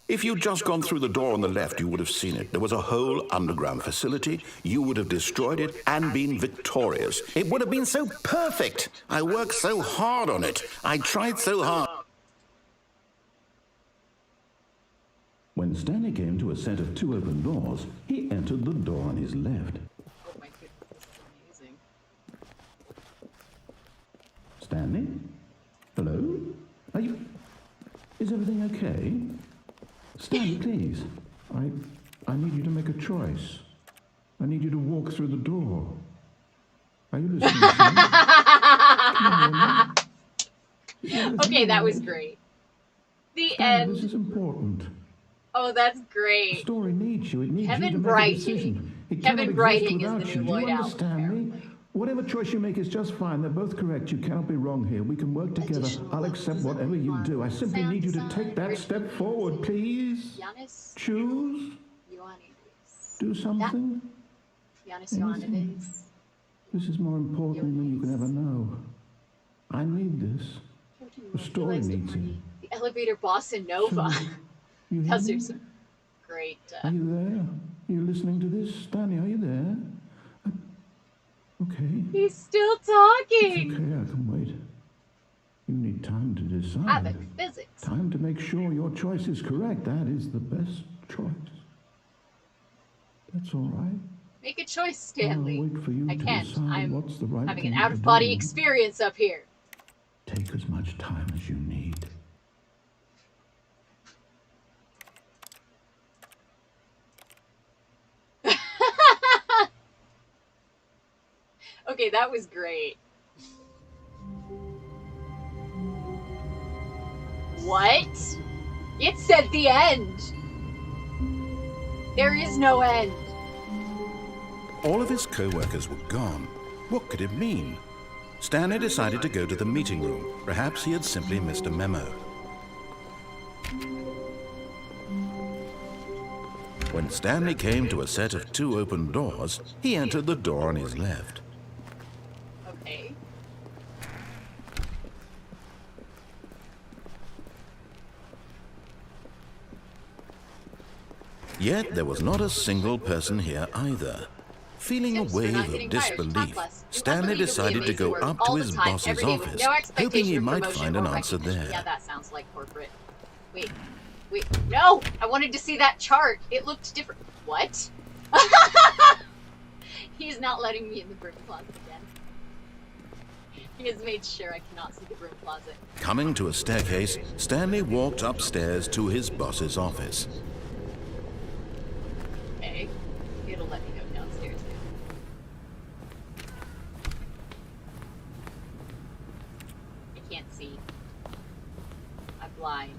If you'd just gone through the door on the left, you would have seen it. There was a whole underground facility. You would have destroyed it and been victorious. It would have been so perfect. I worked so hard on it. I tried so hard. When Stanley came to a set of 2 open doors, he entered the door on his left. Oh my goodness, this is amazing. Stanley? Hello? Are you... Is everything okay? Stanley, please. I need you to make a choice. I need you to walk through the door. Are you listening to me? Okay, that was great. The Stanley, this end. is important. Oh, that's The great. story needs you. It needs you to Kevin make a Brighting. decision. It Kevin cannot exist Brighting is the without new you. Do Lloyd you Allen, understand me? apparently. Whatever choice you make is just fine. They're both correct. You cannot be wrong here. We can work together. I'll accept whatever you do. I simply need you to take that step forward, please. Giannis Choose. Ioannidis. Do something. Giannis Ioannidis. This is more important than you can ever know. I need this. The story needs it. The elevator bossa nova. You hear Those me? are some great. Are you there? Are you listening to this? Stanley, are you there? Okay. He's still It's talking. okay, I can wait. decide. Havoc physics. Time to make sure your choice is correct. That is the best choice. That's all right. Make a choice, Stanley. I'll wait for you I to can't. decide I'm what's the right having an thing to out-of-body do. experience up here. Take as much time as you need. Okay, that was great. What? It said the end. There is no end. All of his co-workers were gone. What could it mean? Stanley decided to go to the meeting room. Perhaps he had simply missed a memo. When Stanley came to a set of 2 open doors, he entered the door on his left. Okay. Yet there was not a single person here either. Feeling a Seems we're not wave getting of fired. Talk disbelief, less. You Stanley unbelievably decided to go amazing up work to all his the time, boss's every day, with office, no hoping expectation he of might promotion find or an answer recognition. there. Yeah, that sounds like corporate. Wait. No! I wanted to see that chart. It looked different. What? He's not letting me in the broom closet again. He has made sure I cannot see the broom closet. Coming to a staircase, Stanley walked upstairs to his boss's office. Okay. It'll let me go downstairs now. I can't see. I'm blind.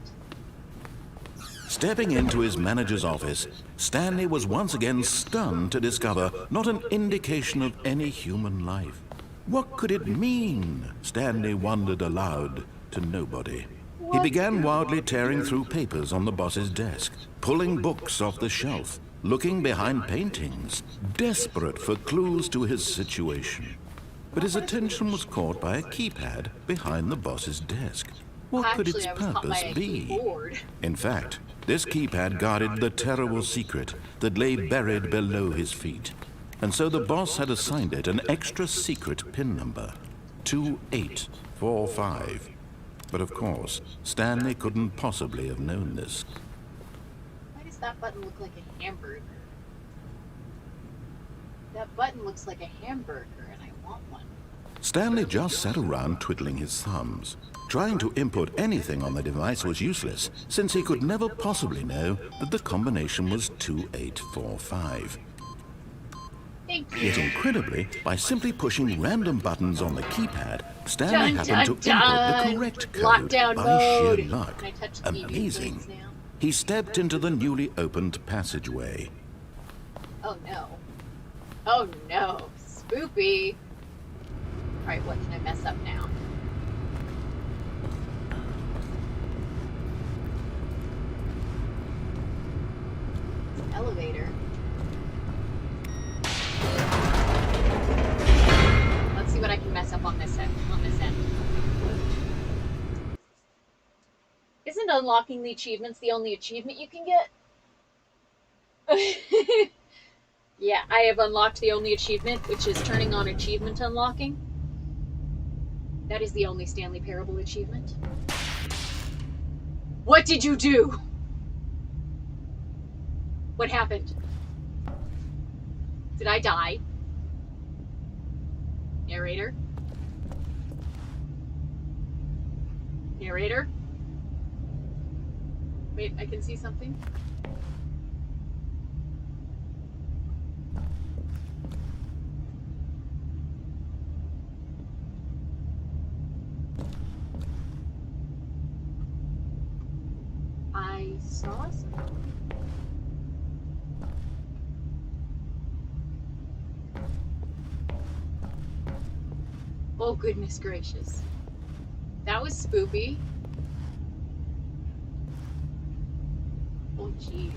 Stepping into his manager's office, Stanley was once again stunned to discover not an indication of any human life. What could it mean? Stanley wondered aloud to nobody. He began wildly tearing through papers on the boss's desk, pulling books off the shelf, looking behind paintings, desperate for clues to his situation. But his attention was caught by a keypad behind the boss's desk. What could its Actually, I was caught purpose by a be? keyboard. In fact, this keypad guarded the terrible secret that lay buried below his feet. And so the boss had assigned it an extra secret PIN number, 2845. But of course, Stanley couldn't possibly have known this. Why does that button look like a hamburger? That button looks like a hamburger, and I want one. Stanley just sat around twiddling his thumbs. Trying to input anything on the device was useless, since he could never possibly know that the combination was 2845. Thank you. Yet incredibly, by simply pushing random buttons on the keypad, Stanley Dun, happened to dun, input dun. the correct code Lockdown by mode. sheer luck. Can I touch the TV Amazing. please now? He stepped into the newly opened passageway. Oh no. Oh no. Spoopy. Alright, what can I mess up now? It's an elevator. Let's see what I can mess up on this end. Isn't unlocking the achievements the only achievement you can get? Yeah, I have unlocked the only achievement, which is turning on achievement unlocking. That is the only Stanley Parable achievement. What did you do? What happened? Did I die? Narrator? Narrator? Wait, I can see something. I saw something. Oh, goodness gracious. That was spoopy. Oh, jeez.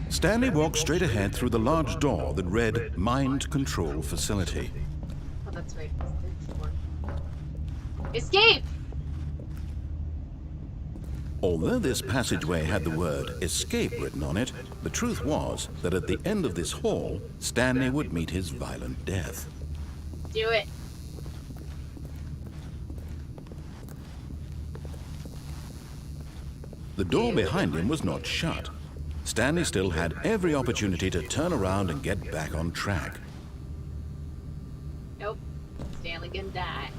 Stanley walked straight ahead through the large door that read Mind Control Facility. Oh, that's right. Escape! Although this passageway had the word escape written on it, the truth was that at the end of this hall, Stanley would meet his violent death. Do it. The door behind him was not shut. Stanley still had every opportunity to turn around and get back on track. Nope. Stanley gonna die.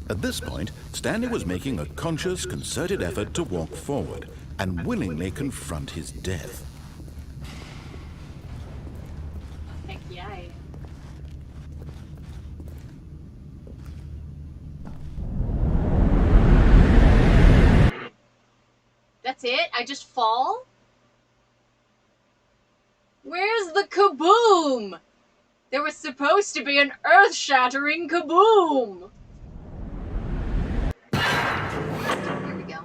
At this point, Stanley was making a conscious, concerted effort to walk forward and willingly confront his death. Heck yeah, I am. That's it? I just fall? Where's the kaboom? There was supposed to be an earth-shattering kaboom! Here we go.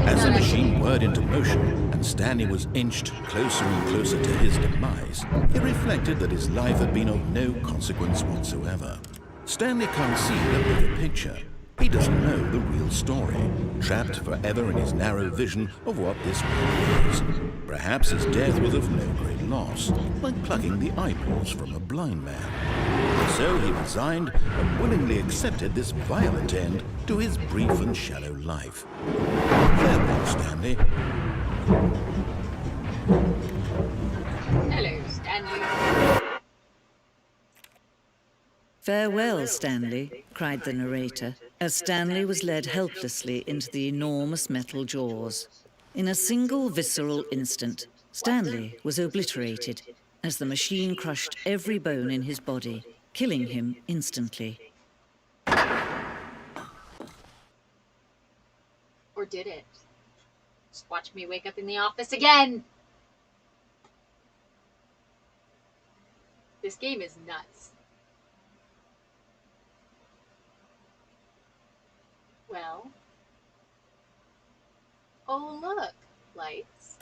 As the machine whirred into motion and Stanley was inched closer and closer to his demise, he reflected that his life had been of no consequence whatsoever. Stanley can't see the bigger picture. He doesn't know the real story, trapped forever in his narrow vision of what this world is. Perhaps his death was of no great loss, like plucking the eyeballs from a blind man. So he resigned and willingly accepted this violent end to his brief and shallow life. Farewell, Stanley. Hello, Stanley. "Farewell, Stanley," cried the narrator, as Stanley was led helplessly into the enormous metal jaws. In a single visceral instant, Stanley was obliterated as the machine crushed every bone in his body, killing him instantly. Or did it? Just watch me wake up in the office again! This game is nuts. Well. Oh, look. Lights.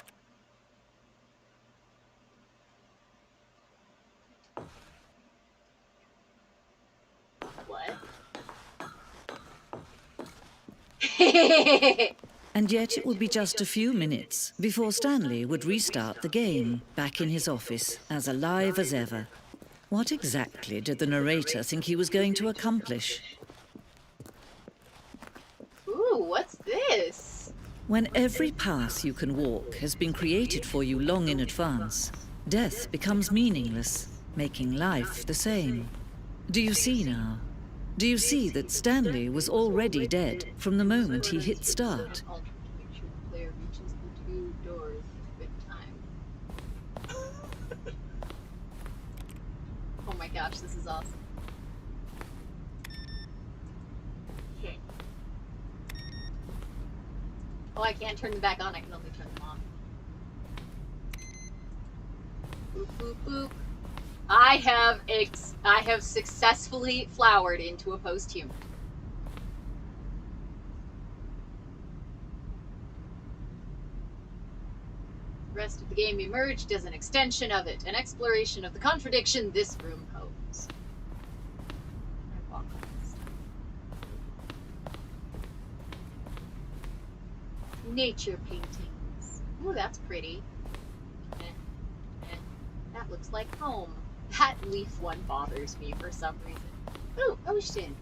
What? And yet it would be just a few minutes before Stanley would restart the game, back in his office, as alive as ever. What exactly did the narrator think he was going to accomplish? Ooh, what's this? When every path you can walk has been created for you long in advance, death becomes meaningless, making life the same. Do you see now? Do you see that Stanley was already dead from the moment he hit start? Ultra to make sure the player reaches the two doors at a good time. Oh my gosh, this is awesome. Okay. Oh, I can't turn them back on, I can only turn them off. Boop, boop, boop. I have successfully flowered into a post-human. The rest of the game emerged as an extension of it, an exploration of the contradiction this room poses. I walk on this. Nature paintings. Ooh, that's pretty. That looks like home. That leaf one bothers me for some reason. Ooh, ocean.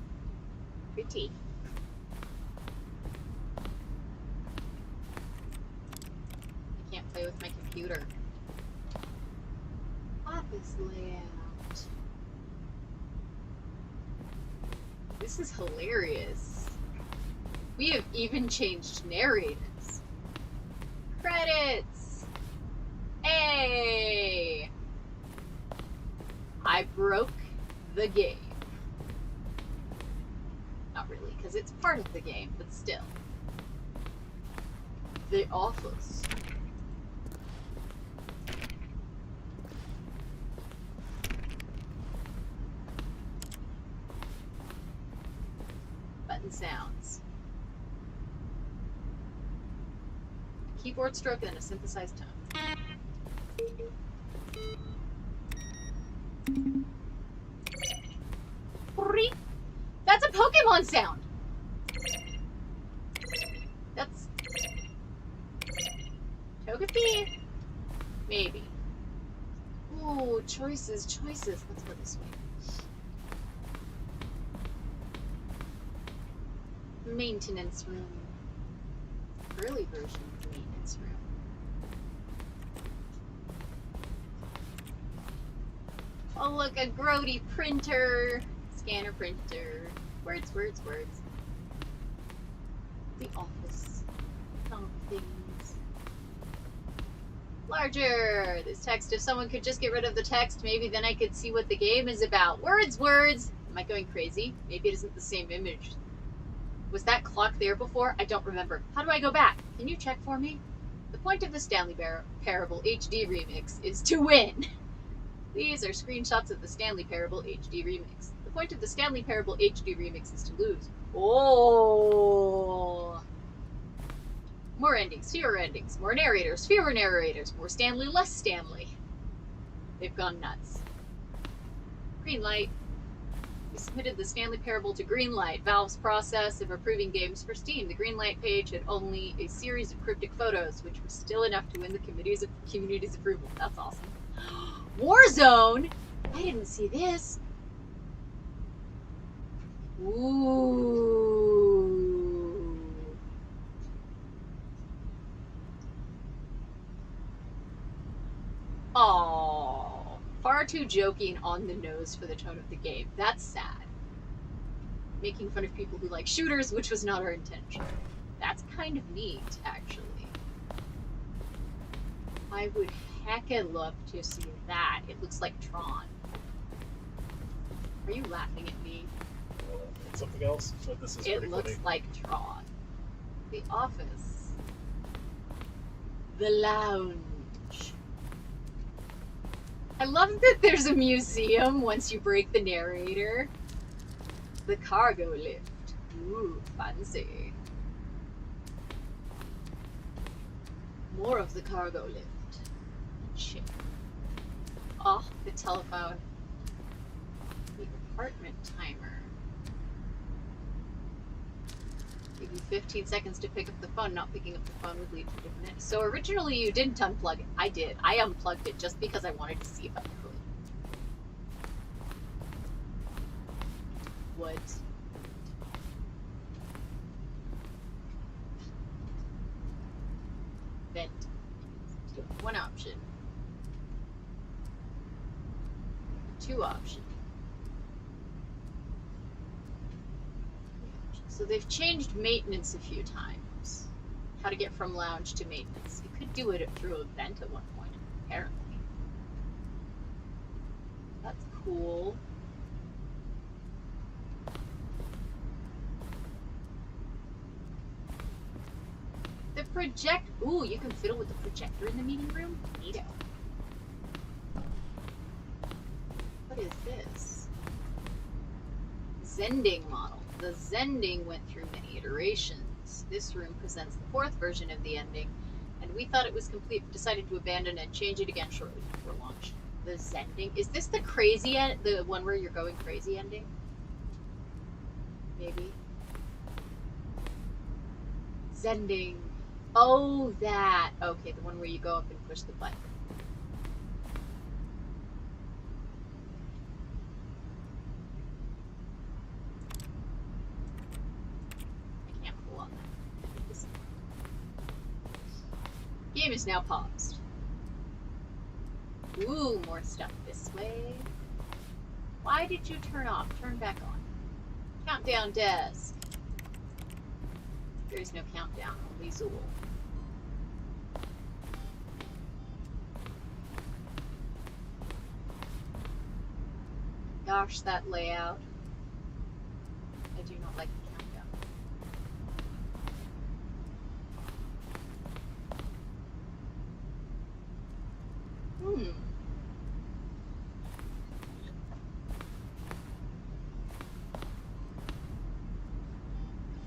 Pretty. I can't play with my computer. Office layout. This is hilarious. We have even changed narrators. Credits! Hey! I broke the game. Not really, because it's part of the game, but still. The office. Button sounds. Keyboard stroke and a synthesized tone. That's a Pokemon sound! That's... Togepi? Maybe. Ooh, choices. Let's go this way. Maintenance room. Early version of the maintenance room. Oh look, a grody printer. Scanner printer. Words, words, words. The office. Some things. Larger! This text, if someone could just get rid of the text, maybe then I could see what the game is about. Words, words! Am I going crazy? Maybe it isn't the same image. Was that clock there before? I don't remember. How do I go back? Can you check for me? The point of the Stanley Parable HD remix is to win! These are screenshots of the Stanley Parable HD remix. The point of the Stanley Parable HD remix is to lose. Oh! More endings, fewer endings. More narrators, fewer narrators. More Stanley, less Stanley. They've gone nuts. Green light. We submitted the Stanley Parable to Greenlight, Valve's process of approving games for Steam. The Greenlight page had only a series of cryptic photos, which was still enough to win the community's approval. That's awesome. Warzone? I didn't see this. Ooh. Oh, far too joking on the nose for the tone of the game. That's sad. Making fun of people who like shooters, which was not our intention. That's kind of neat, actually. I would heckin' love to see that. It looks like Tron. Are you laughing at me? It's something else, but this is It pretty looks funny. like Tron. The office. The lounge. I love that there's a museum once you break the narrator. The cargo lift. Ooh, fancy. More of the cargo lift. Shit. Oh, the telephone. The apartment timer. Give you 15 seconds to pick up the phone. Not picking up the phone would lead to different ends. So originally you didn't unplug it. I did. I unplugged it just because I wanted to see if I could. What? Vent. One option. Two options. So they've changed maintenance a few times. How to get from lounge to maintenance. You could do it through a vent at one point, apparently. That's cool. The ooh, you can fiddle with the projector in the meeting room? Neato. What is this? Zending model. The Zending went through many iterations. This room presents the 4th version of the ending, and we thought it was complete, but decided to abandon and change it again shortly before launch. The Zending? Is this the crazy the one where you're going crazy ending? Maybe. Zending. Oh, that. Okay, the one where you go up and push the button. I can't pull on that. Game is now paused. Ooh, more stuff this way. Why did you turn off? Turn back on. Countdown desk. There is no countdown, only Zool. Gosh, that layout. I do not like the countdown.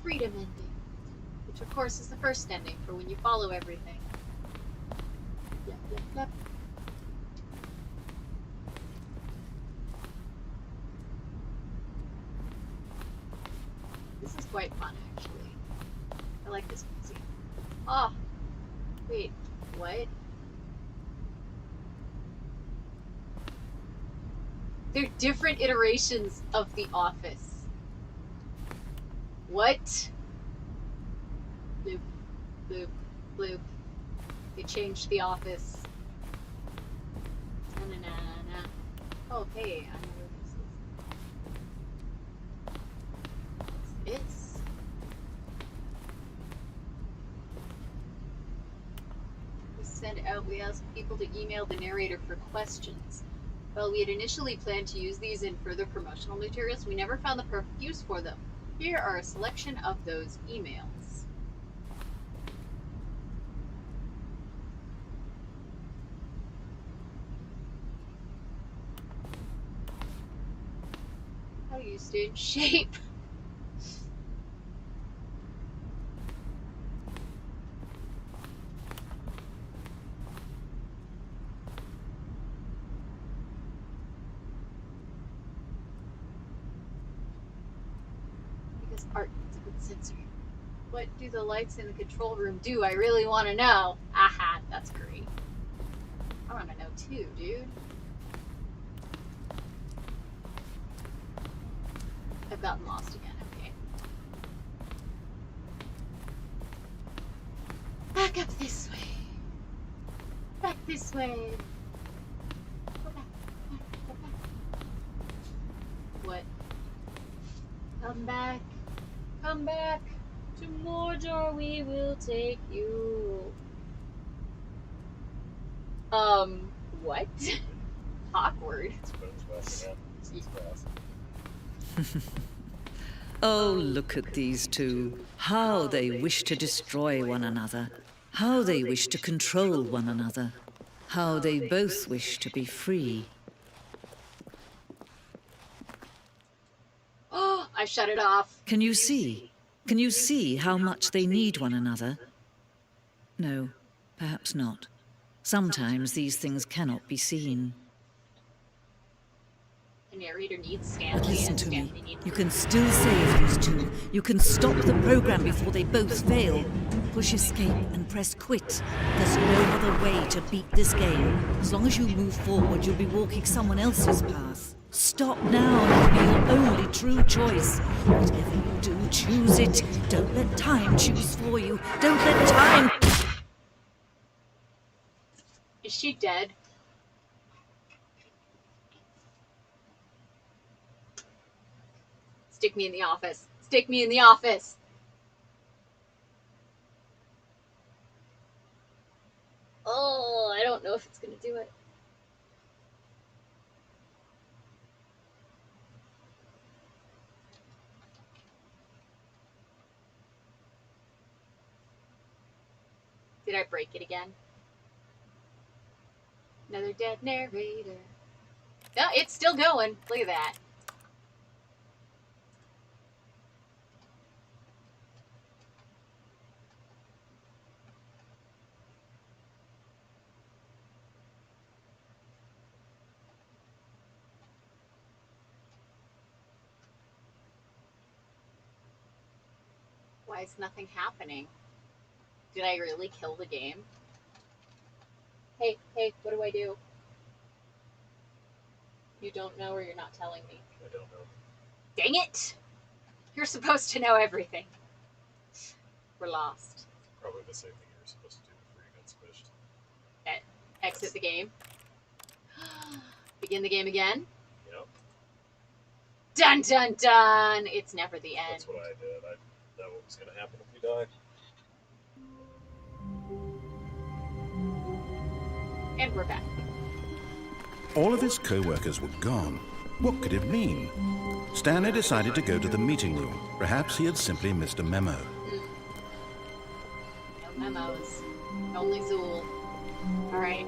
Freedom ending. Which of course is the first ending for when you follow everything. Yep, yep, yep. This is quite fun, actually. I like this music. Oh, wait, what? They're different iterations of The Office. What? Bloop, bloop, bloop. They changed the office. Na-na-na-na. Oh, hey, I know where this is. It's... we asked people to email the narrator for questions. While we had initially planned to use these in further promotional materials, we never found the perfect use for them. Here are a selection of those emails. How do you stay in shape? Art is a good sensor. What do the lights in the control room do? I really want to know. Aha, that's great. I want to know too, dude. I've gotten lost again, okay. Back up this way. Back this way. Go back, go back. What? Come back. Come back to Mordor, we will take you. What? Awkward. Oh, look at these two. How they wish to destroy one another. How they wish to control one another. How they both wish to be free. Oh, I shut it off. Can you see? Can you see how much they need one another? No, perhaps not. Sometimes these things cannot be seen. The narrator needs Stanley. But listen and to Stanley me. needs You can still save these two. You can stop the program before they both fail. Push escape and press quit. There's no other way to beat this game. As long as you move forward, you'll be walking someone else's path. Stop now. It'll be your only true choice. Whatever you do, choose it. Don't let time choose for you. Don't let time... Is she dead? Stick me in the office. Stick me in the office. Oh, I don't know if it's gonna do it. Did I break it again? Another dead narrator. No, it's still going. Look at that. Why is nothing happening? Did I really kill the game? Hey, what do I do? You don't know or you're not telling me? I don't know. Dang it! You're supposed to know everything. We're lost. Probably the same thing you were supposed to do before you got squished. Exit the game. Begin the game again. Yep. Dun dun dun! It's never the end. That's what I did. I know what was going to happen if we died. And we're back. All of his co-workers were gone. What could it mean? Stanley decided to go to the meeting room. Perhaps he had simply missed a memo. No memos. Only Zool. Alright.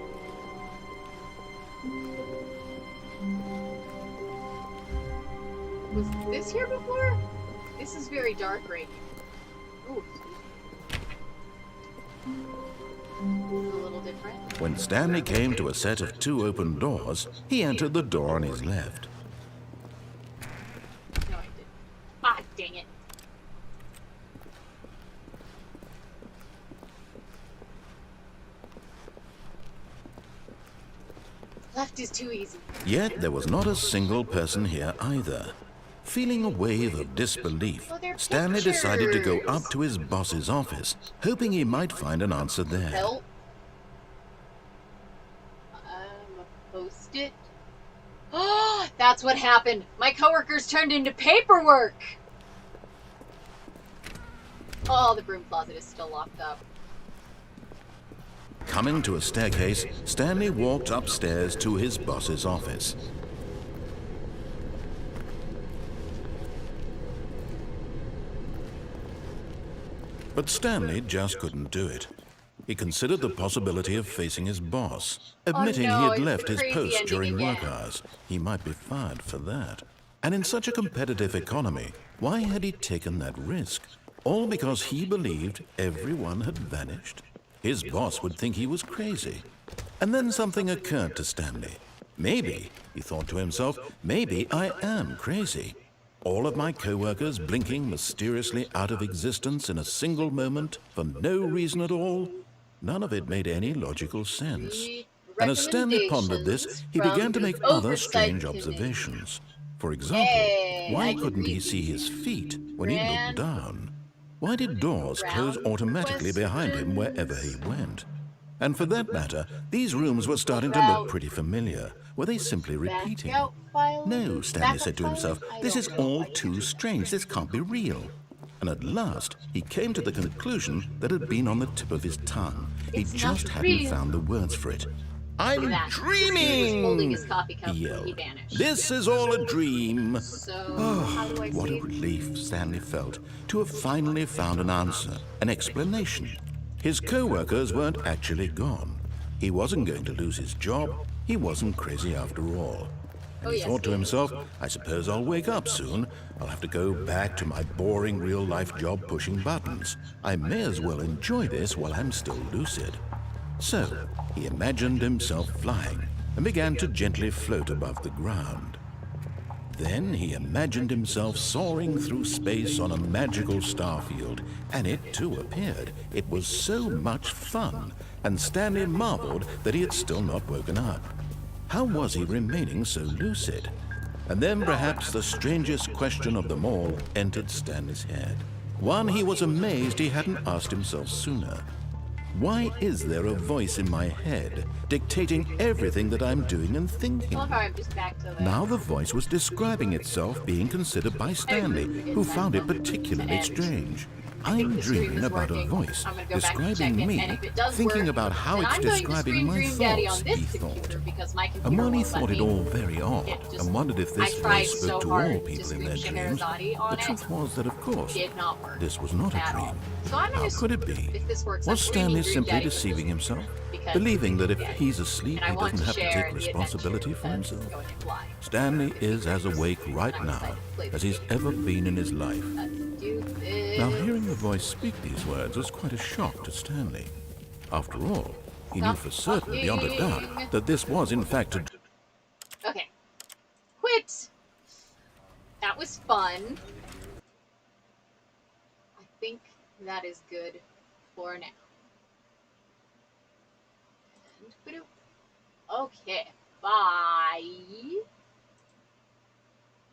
Was this here before? This is very dark right here. Ooh. It's a little different. When Stanley came to a set of 2 open doors, he entered the door on his left. No, I didn't. Ah, dang it. Left is too easy. Yet there was not a single person here either. Feeling a wave of disbelief, Oh, they're Stanley decided to go pictures. up to his boss's office, hoping he might find an answer there. Help. A post-it. Oh, that's what happened. My coworkers turned into paperwork. Oh, the broom closet is still locked up. Coming to a staircase, Stanley walked upstairs to his boss's office. But Stanley just couldn't do it. He considered the possibility of facing his boss, admitting he had left his post during work hours. He might be fired for that. And in such a competitive economy, why had he taken that risk? All because he believed everyone had vanished? His boss would think he was crazy. And then something occurred to Stanley. Maybe, he thought to himself, maybe I am crazy. All of my co-workers blinking mysteriously out of existence in a single moment for no reason at all? None of it made any logical sense. And as Stanley pondered this, he began to make other strange observations. For example, why couldn't he see his feet when he looked down? Why did doors close automatically behind him wherever he went? And for that matter, these rooms were starting to look pretty familiar. Were they simply repeating? No, Stanley said to himself, this is all too strange. This can't be real. And at last, he came to the conclusion that had been on the tip of his tongue. He just hadn't found the words for it. I'm dreaming! He yelled. This is all a dream. Oh, what a relief Stanley felt to have finally found an answer, an explanation. His co-workers weren't actually gone. He wasn't going to lose his job. He wasn't crazy after all. And he thought to himself, I suppose I'll wake up soon. I'll have to go back to my boring real-life job pushing buttons. I may as well enjoy this while I'm still lucid. So, he imagined himself flying and began to gently float above the ground. Then he imagined himself soaring through space on a magical starfield, and it too appeared. It was so much fun, and Stanley marveled that he had still not woken up. How was he remaining so lucid? And then perhaps the strangest question of them all entered Stanley's head. One he was amazed he hadn't asked himself sooner. Why is there a voice in my head dictating everything that I'm doing and thinking? Now the voice was describing itself being considered by Stanley, who found it particularly strange. I'm dreaming about a voice describing me, thinking about how it's describing my thoughts, he thought. And while he thought it all very odd, and wondered if this voice spoke to all people in their dreams, the truth was that, of course, this was not a dream. How could it be? Was Stanley simply deceiving himself, believing that if he's asleep, he doesn't have to take responsibility for himself? Stanley is as awake right now as he's ever been in his life. Now, hearing the voice speak these words was quite a shock to Stanley. After all, he knew for certain, beyond a doubt, that this was in fact a... Okay. Quit! That was fun. I think that is good for now. And, okay, bye.